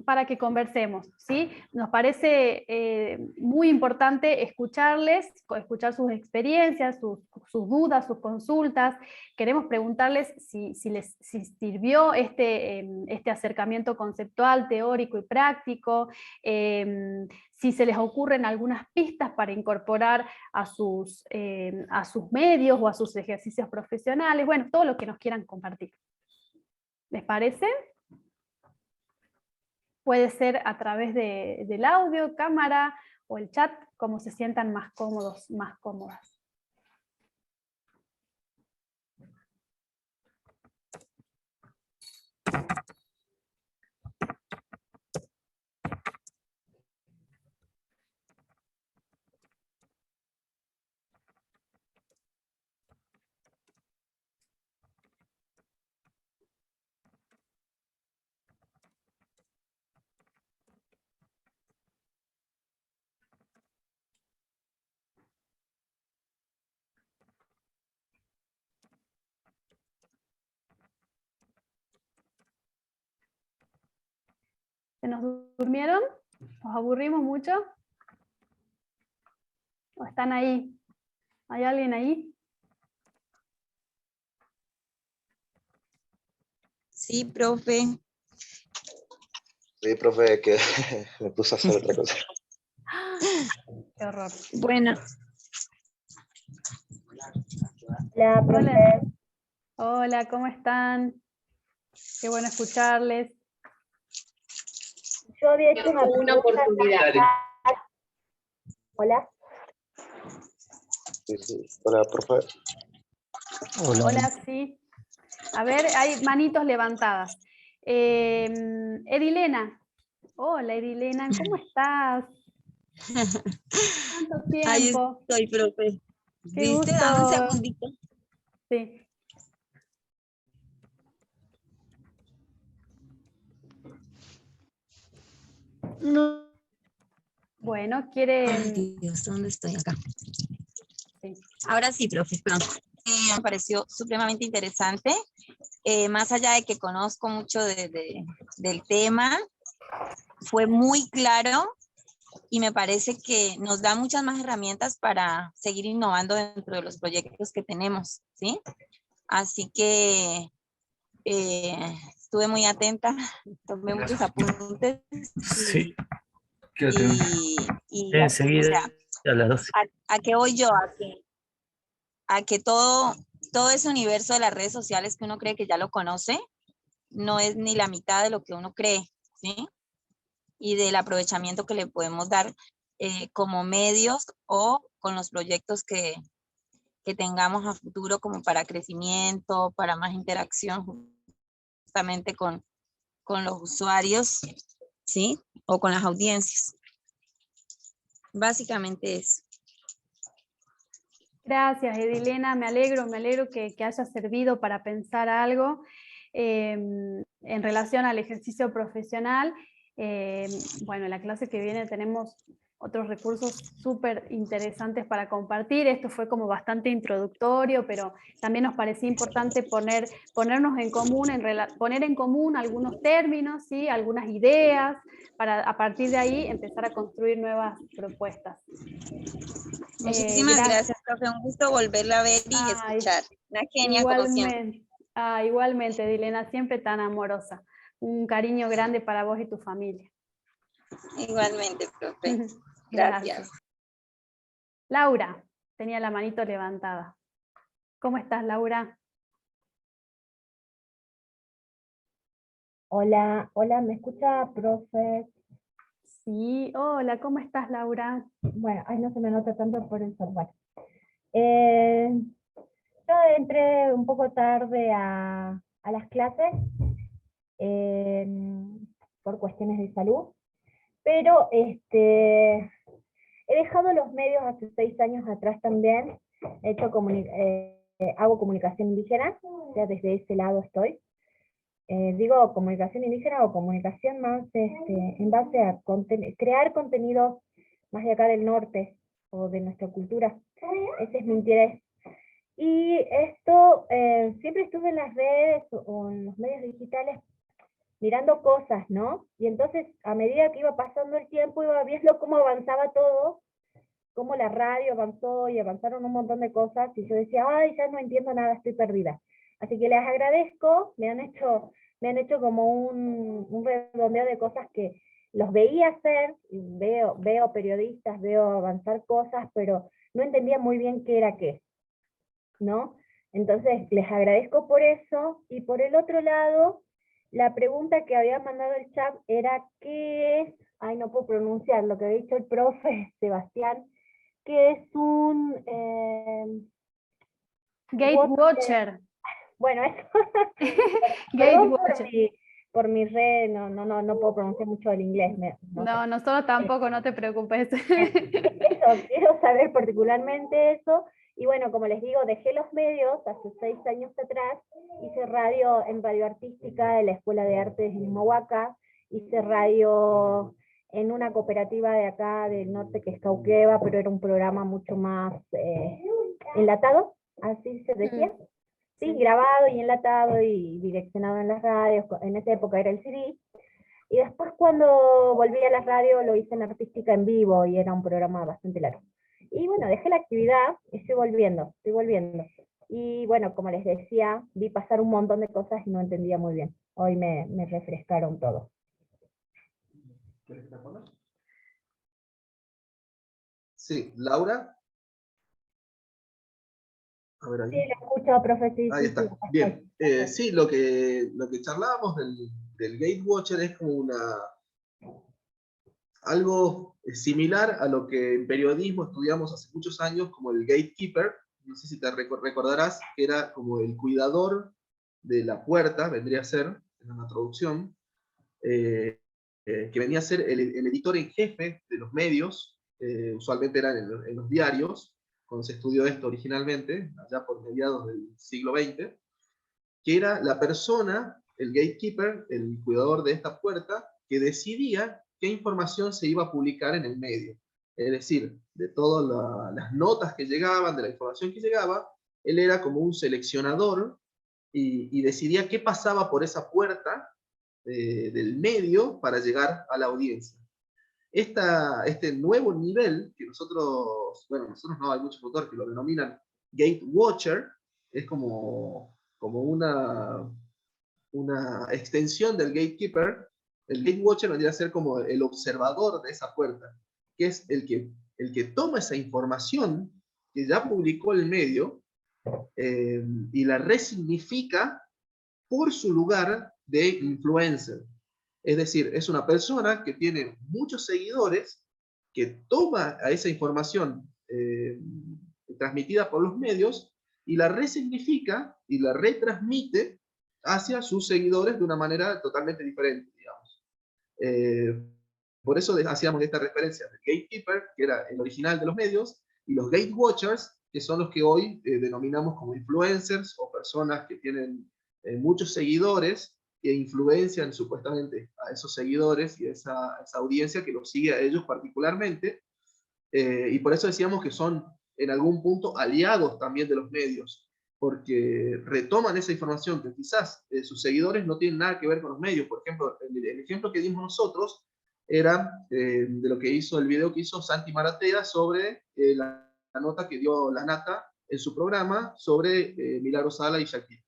para que conversemos, ¿sí? Nos parece muy importante escucharles, escuchar sus experiencias, sus dudas, sus consultas. Queremos preguntarles si les sirvió este acercamiento conceptual, teórico y práctico, si se les ocurren algunas pistas para incorporar a sus medios o a sus ejercicios profesionales, bueno, todo lo que nos quieran compartir. ¿Les parece? Puede ser a través del audio, cámara o el chat, como se sientan más cómodos, más cómodas. ¿Se nos durmieron? ¿Nos aburrimos mucho? ¿O están ahí? ¿Hay alguien ahí? Sí, profe. Sí, profe, que me puse a hacer otra cosa. Qué horror. Bueno. Hola, profe. Hola, ¿cómo están? Qué bueno escucharles. Yo había hecho una oportunidad. Hola. Sí. Hola, profe. Hola, sí. A ver, hay manitos levantadas. Edilena. Hola, Edilena, ¿cómo estás? ¿Cuánto tiempo? Ahí estoy, profe. Qué ¿Viste? gusto. Dame un segundito. Sí. No. Bueno, ¿quiere...? Ay, Dios, ¿dónde estoy acá? Sí. Ahora sí, profe, perdón. Me pareció supremamente interesante. Más allá de que conozco mucho del tema, fue muy claro y me parece que nos da muchas más herramientas para seguir innovando dentro de los proyectos que tenemos, ¿sí? Así que estuve muy atenta, tomé muchos apuntes. Sí. Y enseguida, o sea, a las 12. ¿A qué voy yo? A que todo ese universo de las redes sociales que uno cree que ya lo conoce, no es ni la mitad de lo que uno cree, ¿sí? Y del aprovechamiento que le podemos dar como medios o con los proyectos que tengamos a futuro como para crecimiento, para más interacción justamente con los usuarios, ¿sí? O con las audiencias. Básicamente eso. Gracias, Edilena. Me alegro que haya servido para pensar algo en relación al ejercicio profesional. Bueno, en la clase que viene tenemos otros recursos súper interesantes para compartir. Esto fue como bastante introductorio, pero también nos parecía importante ponernos en común, poner en común algunos términos, ¿sí? Algunas ideas, para a partir de ahí empezar a construir nuevas propuestas. Muchísimas gracias, profe. Un gusto volverla a ver y escuchar. Una genia como siempre. Igualmente, Edilena, siempre tan amorosa. Un cariño grande para vos y tu familia. Igualmente, profe. Gracias. Laura, tenía la manito levantada. ¿Cómo estás, Laura? Hola, ¿me escucha, profe? Sí, hola, ¿cómo estás, Laura? Bueno, no se me nota tanto por el celular. Yo entré un poco tarde a las clases por cuestiones de salud, pero he dejado los medios hace 6 años atrás también. Hago comunicación indígena, o sea, desde ese lado estoy. Digo comunicación indígena o comunicación más en base a crear contenidos más de acá del norte o de nuestra cultura. Ese es mi interés. Y esto, siempre estuve en las redes o en los medios digitales mirando cosas, ¿no? Y entonces, a medida que iba pasando el tiempo, iba viendo cómo avanzaba todo, cómo la radio avanzó y avanzaron un montón de cosas, y yo decía, ay, ya no entiendo nada, estoy perdida. Así que les agradezco, me han hecho como un redondeo de cosas que los veía hacer, veo periodistas, veo avanzar cosas, pero no entendía muy bien qué era qué, ¿no? Entonces, les agradezco por eso, y por el otro lado, la pregunta que había mandado el chat era ¿qué es? Ay, no puedo pronunciar lo que había dicho el profe Sebastián, que es un... Gatewatcher. Bueno, eso. Gatewatcher. Por mi red, no puedo pronunciar mucho el inglés. No, nosotros tampoco, no te preocupes. Eso, quiero saber particularmente eso. Y bueno, como les digo, dejé los medios hace 6 años atrás, hice radio en Radio Artística, en la Escuela de Artes en Humahuaca, hice radio en una cooperativa de acá del norte que es Cauqueva, pero era un programa mucho más enlatado, así se decía. Sí, grabado y enlatado y direccionado en las radios, en esa época era el CD. Y después cuando volví a la radio lo hice en artística en vivo y era un programa bastante largo. Y bueno, dejé la actividad y estoy volviendo. Y bueno, como les decía, vi pasar un montón de cosas y no entendía muy bien. Hoy me refrescaron todo. Sí, Laura. A ver ahí. Sí, lo escucho, profe. Sí, ahí está. Bien. Sí, lo que charlábamos del Gatewatcher es como algo similar a lo que en periodismo estudiamos hace muchos años como el Gatekeeper. No sé si te recordarás, que era como el cuidador de la puerta, vendría a ser, en una traducción, que venía a ser el editor en jefe de los medios, usualmente eran en los diarios, cuando se estudió esto originalmente, allá por mediados del siglo XX, que era la persona, el gatekeeper, el cuidador de esta puerta, que decidía qué información se iba a publicar en el medio. Es decir, de todas las notas que llegaban, de la información que llegaba, él era como un seleccionador y decidía qué pasaba por esa puerta del medio para llegar a la audiencia. Este nuevo nivel, que nosotros no, hay muchos autores que lo denominan Gatewatcher, es como una extensión del Gatekeeper. El Gatewatcher vendría a ser como el observador de esa puerta, que es el que toma esa información que ya publicó el medio y la resignifica por su lugar de influencer. Es decir, es una persona que tiene muchos seguidores, que toma a esa información transmitida por los medios y la resignifica y la retransmite hacia sus seguidores de una manera totalmente diferente, digamos. Por eso hacíamos esta referencia del Gatekeeper, que era el original de los medios, y los Gatewatchers, que son los que hoy denominamos como influencers o personas que tienen muchos seguidores que influencian supuestamente a esos seguidores y a esa audiencia que los sigue a ellos particularmente, y por eso decíamos que son en algún punto aliados también de los medios, porque retoman esa información que quizás sus seguidores no tienen nada que ver con los medios. Por ejemplo, el ejemplo que dimos nosotros era de lo que hizo, el video que hizo Santi Maratea sobre la nota que dio La Nata en su programa sobre Milagro Sala y Shakira.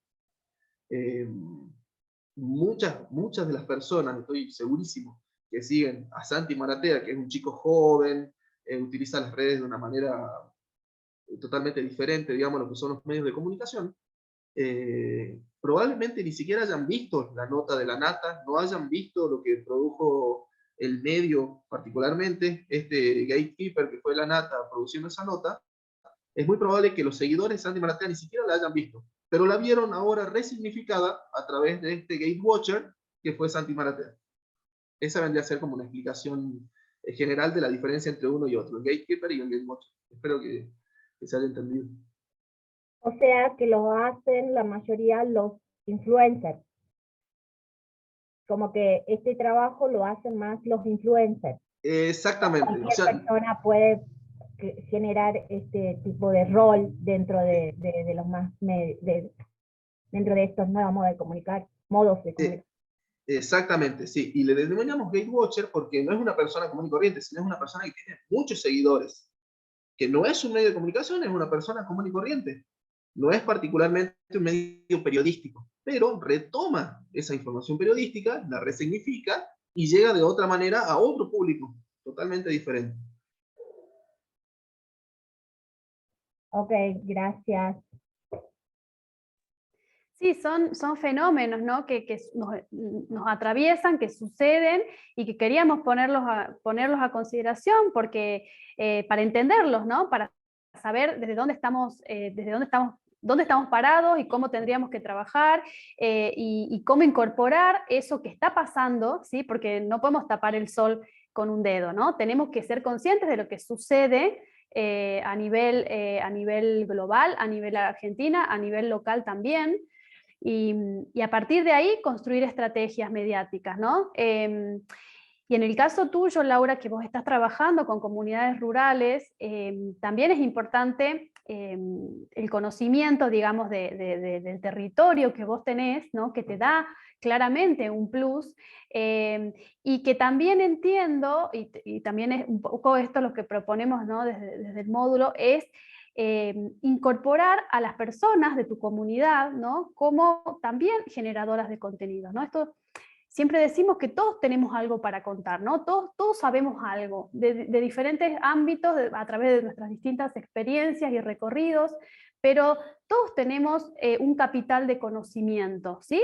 Muchas de las personas, estoy segurísimo, que siguen a Santi Maratea, que es un chico joven, utiliza las redes de una manera totalmente diferente, digamos, a lo que son los medios de comunicación, probablemente ni siquiera hayan visto la nota de La Nata, no hayan visto lo que produjo el medio, particularmente este Gatekeeper que fue La Nata produciendo esa nota. Es muy probable que los seguidores de Santi Maratea ni siquiera la hayan visto, pero la vieron ahora resignificada a través de este Gatewatcher que fue Santi Maratea. Esa vendría a ser como una explicación general de la diferencia entre uno y otro, el Gatekeeper y el Gatewatcher. Espero que se haya entendido. O sea que lo hacen la mayoría los influencers. Como que este trabajo lo hacen más los influencers. Exactamente. Cualquier persona puede generar este tipo de rol dentro de los más dentro de estos nuevos modos de comunicar. Exactamente, sí. Y le denominamos Gatewatcher porque no es una persona común y corriente, sino es una persona que tiene muchos seguidores. Que no es un medio de comunicación, es una persona común y corriente. No es particularmente un medio periodístico, pero retoma esa información periodística, la resignifica y llega de otra manera a otro público, totalmente diferente. Ok, gracias. Sí, son fenómenos, ¿no? que nos atraviesan, que suceden y que queríamos ponerlos a consideración porque, para entenderlos, ¿no? Para saber desde dónde estamos parados y cómo tendríamos que trabajar y cómo incorporar eso que está pasando, ¿sí? Porque no podemos tapar el sol con un dedo, ¿no? Tenemos que ser conscientes de lo que sucede a nivel global, a nivel Argentina, a nivel local también. Y a partir de ahí construir estrategias mediáticas, ¿no? Y en el caso tuyo, Laura, que vos estás trabajando con comunidades rurales, también es importante el conocimiento, digamos, del territorio que vos tenés, ¿no? Que te da claramente un plus, y que también entiendo, y también es un poco esto lo que proponemos, ¿no? desde el módulo, es incorporar a las personas de tu comunidad, ¿no? Como también generadoras de contenido, ¿no? Esto siempre decimos que todos tenemos algo para contar, ¿no? Todos sabemos algo de diferentes ámbitos, a través de nuestras distintas experiencias y recorridos, pero todos tenemos un capital de conocimiento, ¿sí?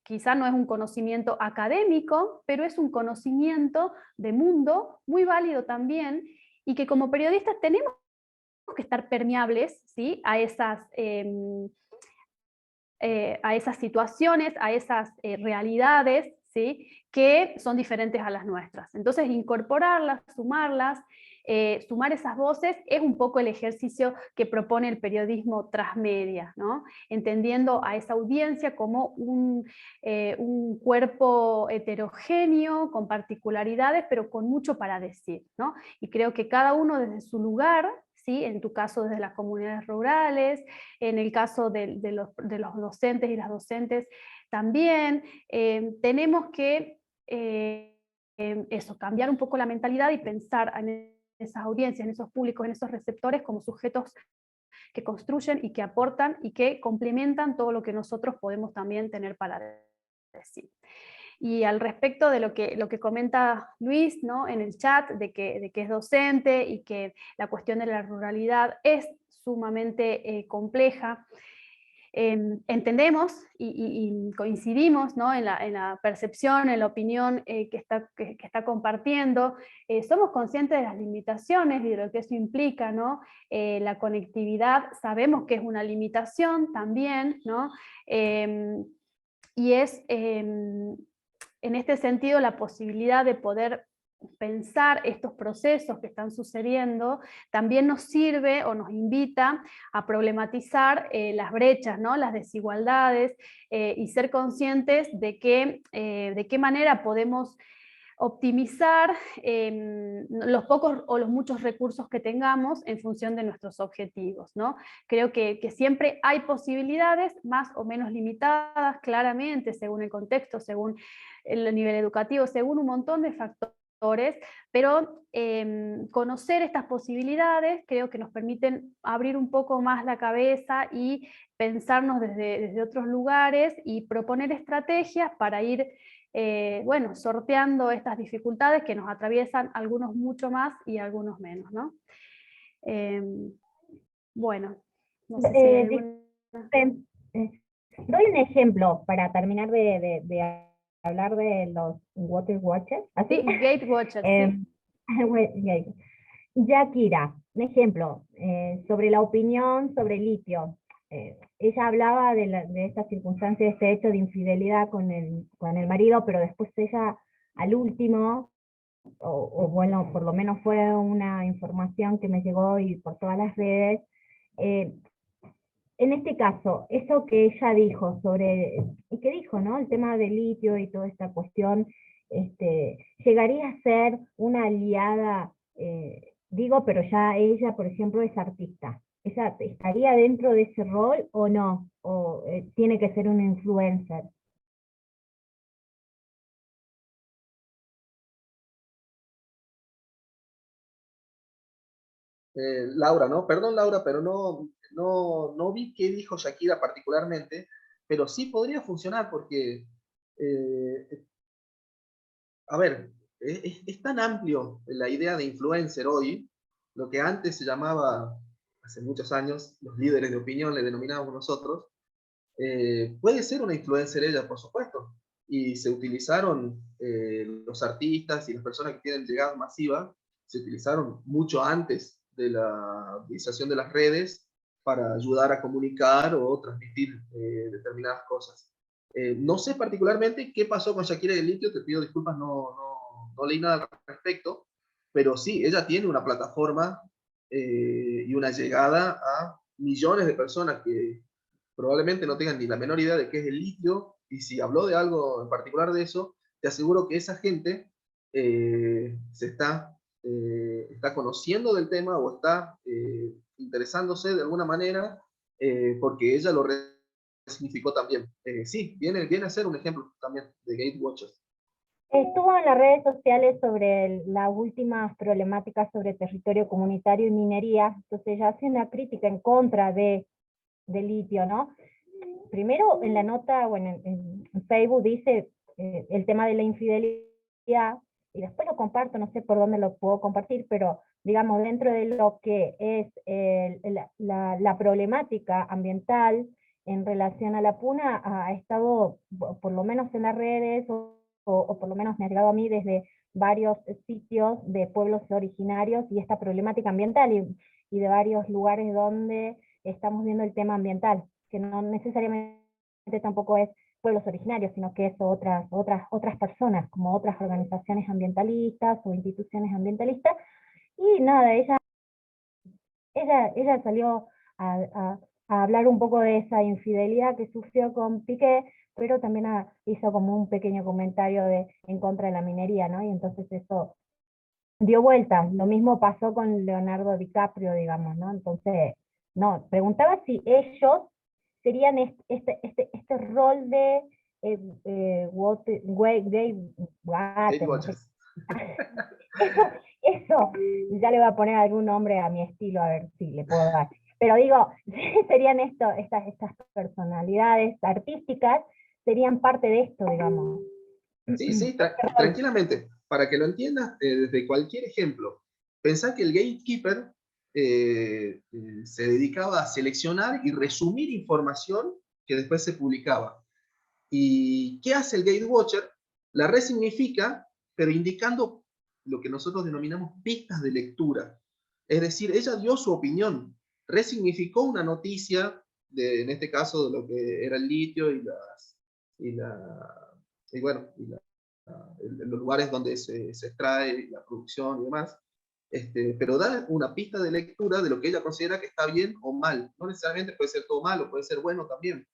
Quizá no es un conocimiento académico, pero es un conocimiento de mundo muy válido también, y que como periodistas tenemos que estar permeables, ¿sí? a esas situaciones, a esas realidades, ¿sí? Que son diferentes a las nuestras. Entonces, incorporarlas, sumarlas, sumar esas voces es un poco el ejercicio que propone el periodismo transmedia, ¿no? Entendiendo a esa audiencia como un cuerpo heterogéneo, con particularidades, pero con mucho para decir, ¿no? Y creo que cada uno desde su lugar, ¿sí? En tu caso desde las comunidades rurales, en el caso de los docentes y las docentes también, tenemos que cambiar un poco la mentalidad y pensar en esas audiencias, en esos públicos, en esos receptores como sujetos que construyen y que aportan y que complementan todo lo que nosotros podemos también tener para decir. Y al respecto de lo que comenta Luis, ¿no? En el chat, de que es docente y que la cuestión de la ruralidad es sumamente compleja, entendemos y coincidimos, ¿no? en la percepción, en la opinión que está compartiendo. Somos conscientes de las limitaciones y de lo que eso implica, ¿no? La conectividad sabemos que es una limitación también, ¿no? Y es en este sentido la posibilidad de poder pensar estos procesos que están sucediendo también nos sirve o nos invita a problematizar las brechas, ¿no? Las desigualdades, y ser conscientes de qué manera podemos optimizar los pocos o los muchos recursos que tengamos en función de nuestros objetivos, ¿no? Creo que siempre hay posibilidades más o menos limitadas, claramente, según el contexto, según el nivel educativo, según un montón de factores, pero conocer estas posibilidades creo que nos permiten abrir un poco más la cabeza y pensarnos desde otros lugares y proponer estrategias para ir sorteando estas dificultades que nos atraviesan, algunos mucho más y algunos menos, ¿no? No sé si hay alguna... Doy un ejemplo para terminar de hablar de los Water Watchers. ¿Así? Sí, Gate Watchers. Sí. Yakira, un ejemplo, sobre la opinión sobre el litio. Ella hablaba de esta circunstancia, de este hecho de infidelidad con el marido, pero después ella, al último, bueno, por lo menos fue una información que me llegó y por todas las redes, en este caso, eso que ella dijo sobre, ¿qué dijo, no? El tema del litio y toda esta cuestión, llegaría a ser una aliada, digo, pero ya ella, por ejemplo, es artista. ¿Ella estaría dentro de ese rol o no? ¿O tiene que ser una influencer? Laura, ¿no? Perdón, Laura, pero no vi qué dijo Shakira particularmente, pero sí podría funcionar porque, a ver, es tan amplio la idea de influencer hoy, lo que antes se llamaba, hace muchos años, los líderes de opinión, le denominábamos nosotros, puede ser una influencer ella, por supuesto, y se utilizaron los artistas y las personas que tienen llegada masiva, se utilizaron mucho antes de la utilización de las redes para ayudar a comunicar o transmitir determinadas cosas. No sé particularmente qué pasó con Shakira y el litio, te pido disculpas, no leí nada al respecto, pero sí, ella tiene una plataforma y una llegada a millones de personas que probablemente no tengan ni la menor idea de qué es el litio, y si habló de algo en particular de eso, te aseguro que esa gente se está conociendo del tema o está interesándose de alguna manera, porque ella lo resignificó también. Sí, viene a ser un ejemplo también de Gatewatchers. Estuvo en las redes sociales sobre las últimas problemáticas sobre territorio comunitario y minería, entonces ya hace una crítica en contra del litio, ¿no? Primero en la nota, bueno, en Facebook dice el tema de la infidelidad, y después lo comparto, no sé por dónde lo puedo compartir, pero digamos, dentro de lo que es la problemática ambiental en relación a la puna, ha estado, por lo menos en las redes, o por lo menos me ha llegado a mí desde varios sitios de pueblos originarios, y esta problemática ambiental, y de varios lugares donde estamos viendo el tema ambiental, que no necesariamente tampoco es pueblos originarios, sino que es otras personas, como otras organizaciones ambientalistas o instituciones ambientalistas. Y nada, ella salió a hablar un poco de esa infidelidad que sufrió con Piqué, pero también hizo como un pequeño comentario en contra de la minería, ¿no? Y entonces eso dio vuelta. Lo mismo pasó con Leonardo DiCaprio, digamos, ¿no? Entonces, no, preguntaba si ellos serían este rol de eso, ya le voy a poner algún nombre a mi estilo, a ver si le puedo dar. Pero digo, serían estas personalidades artísticas, serían parte de esto, digamos. Sí, tranquilamente. Para que lo entiendas, desde cualquier ejemplo. Pensá que el gatekeeper se dedicaba a seleccionar y resumir información que después se publicaba. ¿Y qué hace el gatewatcher? La resignifica, pero indicando lo que nosotros denominamos pistas de lectura. Es decir, ella dio su opinión, resignificó una noticia, en este caso de lo que era el litio y los lugares donde se extrae la producción y demás, pero da una pista de lectura de lo que ella considera que está bien o mal. No necesariamente puede ser todo malo, puede ser bueno también,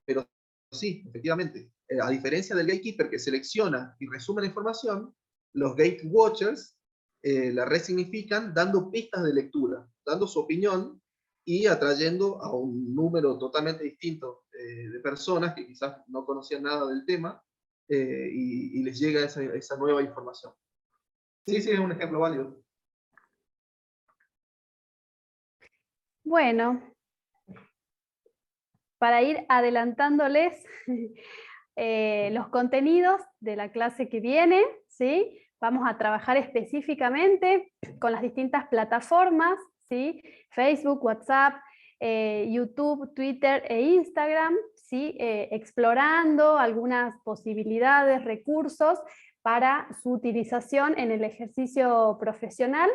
pero sí, efectivamente. A diferencia del gatekeeper que selecciona y resume la información, los gatewatchers la resignifican dando pistas de lectura, dando su opinión y atrayendo a un número totalmente distinto de personas que quizás no conocían nada del tema, y les llega esa nueva información. Sí, es un ejemplo válido. Bueno, para ir adelantándoles los contenidos de la clase que viene, ¿sí? Vamos a trabajar específicamente con las distintas plataformas, ¿sí? Facebook, WhatsApp, YouTube, Twitter e Instagram, ¿sí? Explorando algunas posibilidades, recursos para su utilización en el ejercicio profesional.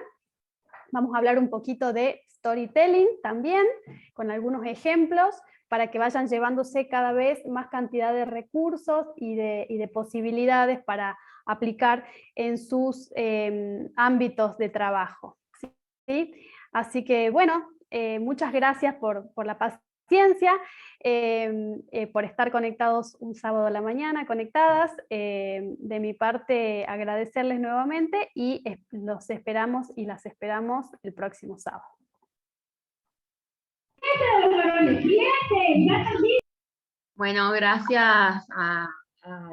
Vamos a hablar un poquito de storytelling también, con algunos ejemplos, para que vayan llevándose cada vez más cantidad de recursos y de posibilidades para aplicar en sus ámbitos de trabajo, ¿sí? Así que bueno, muchas gracias por la paciencia, por estar conectados un sábado a la mañana, conectadas. De mi parte, agradecerles nuevamente y los esperamos y las esperamos el próximo sábado. Bueno, gracias a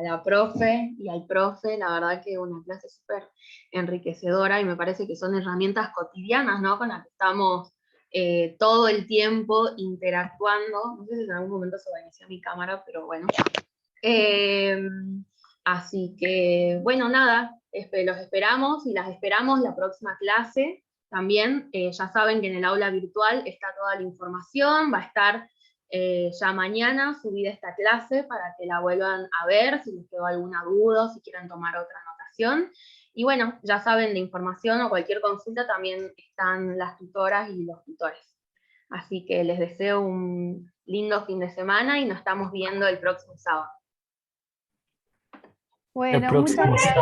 la profe y al profe, la verdad que una clase súper enriquecedora, y me parece que son herramientas cotidianas, ¿no? Con las que estamos todo el tiempo interactuando. No sé si en algún momento se va a iniciar mi cámara, pero bueno. Así que, bueno, nada, los esperamos y las esperamos la próxima clase. También ya saben que en el aula virtual está toda la información, va a estar ya mañana subida esta clase para que la vuelvan a ver, si les quedó alguna duda, si quieren tomar otra anotación. Y bueno, ya saben, de información o cualquier consulta también están las tutoras y los tutores. Así que les deseo un lindo fin de semana y nos estamos viendo el próximo sábado. Bueno, muchas gracias.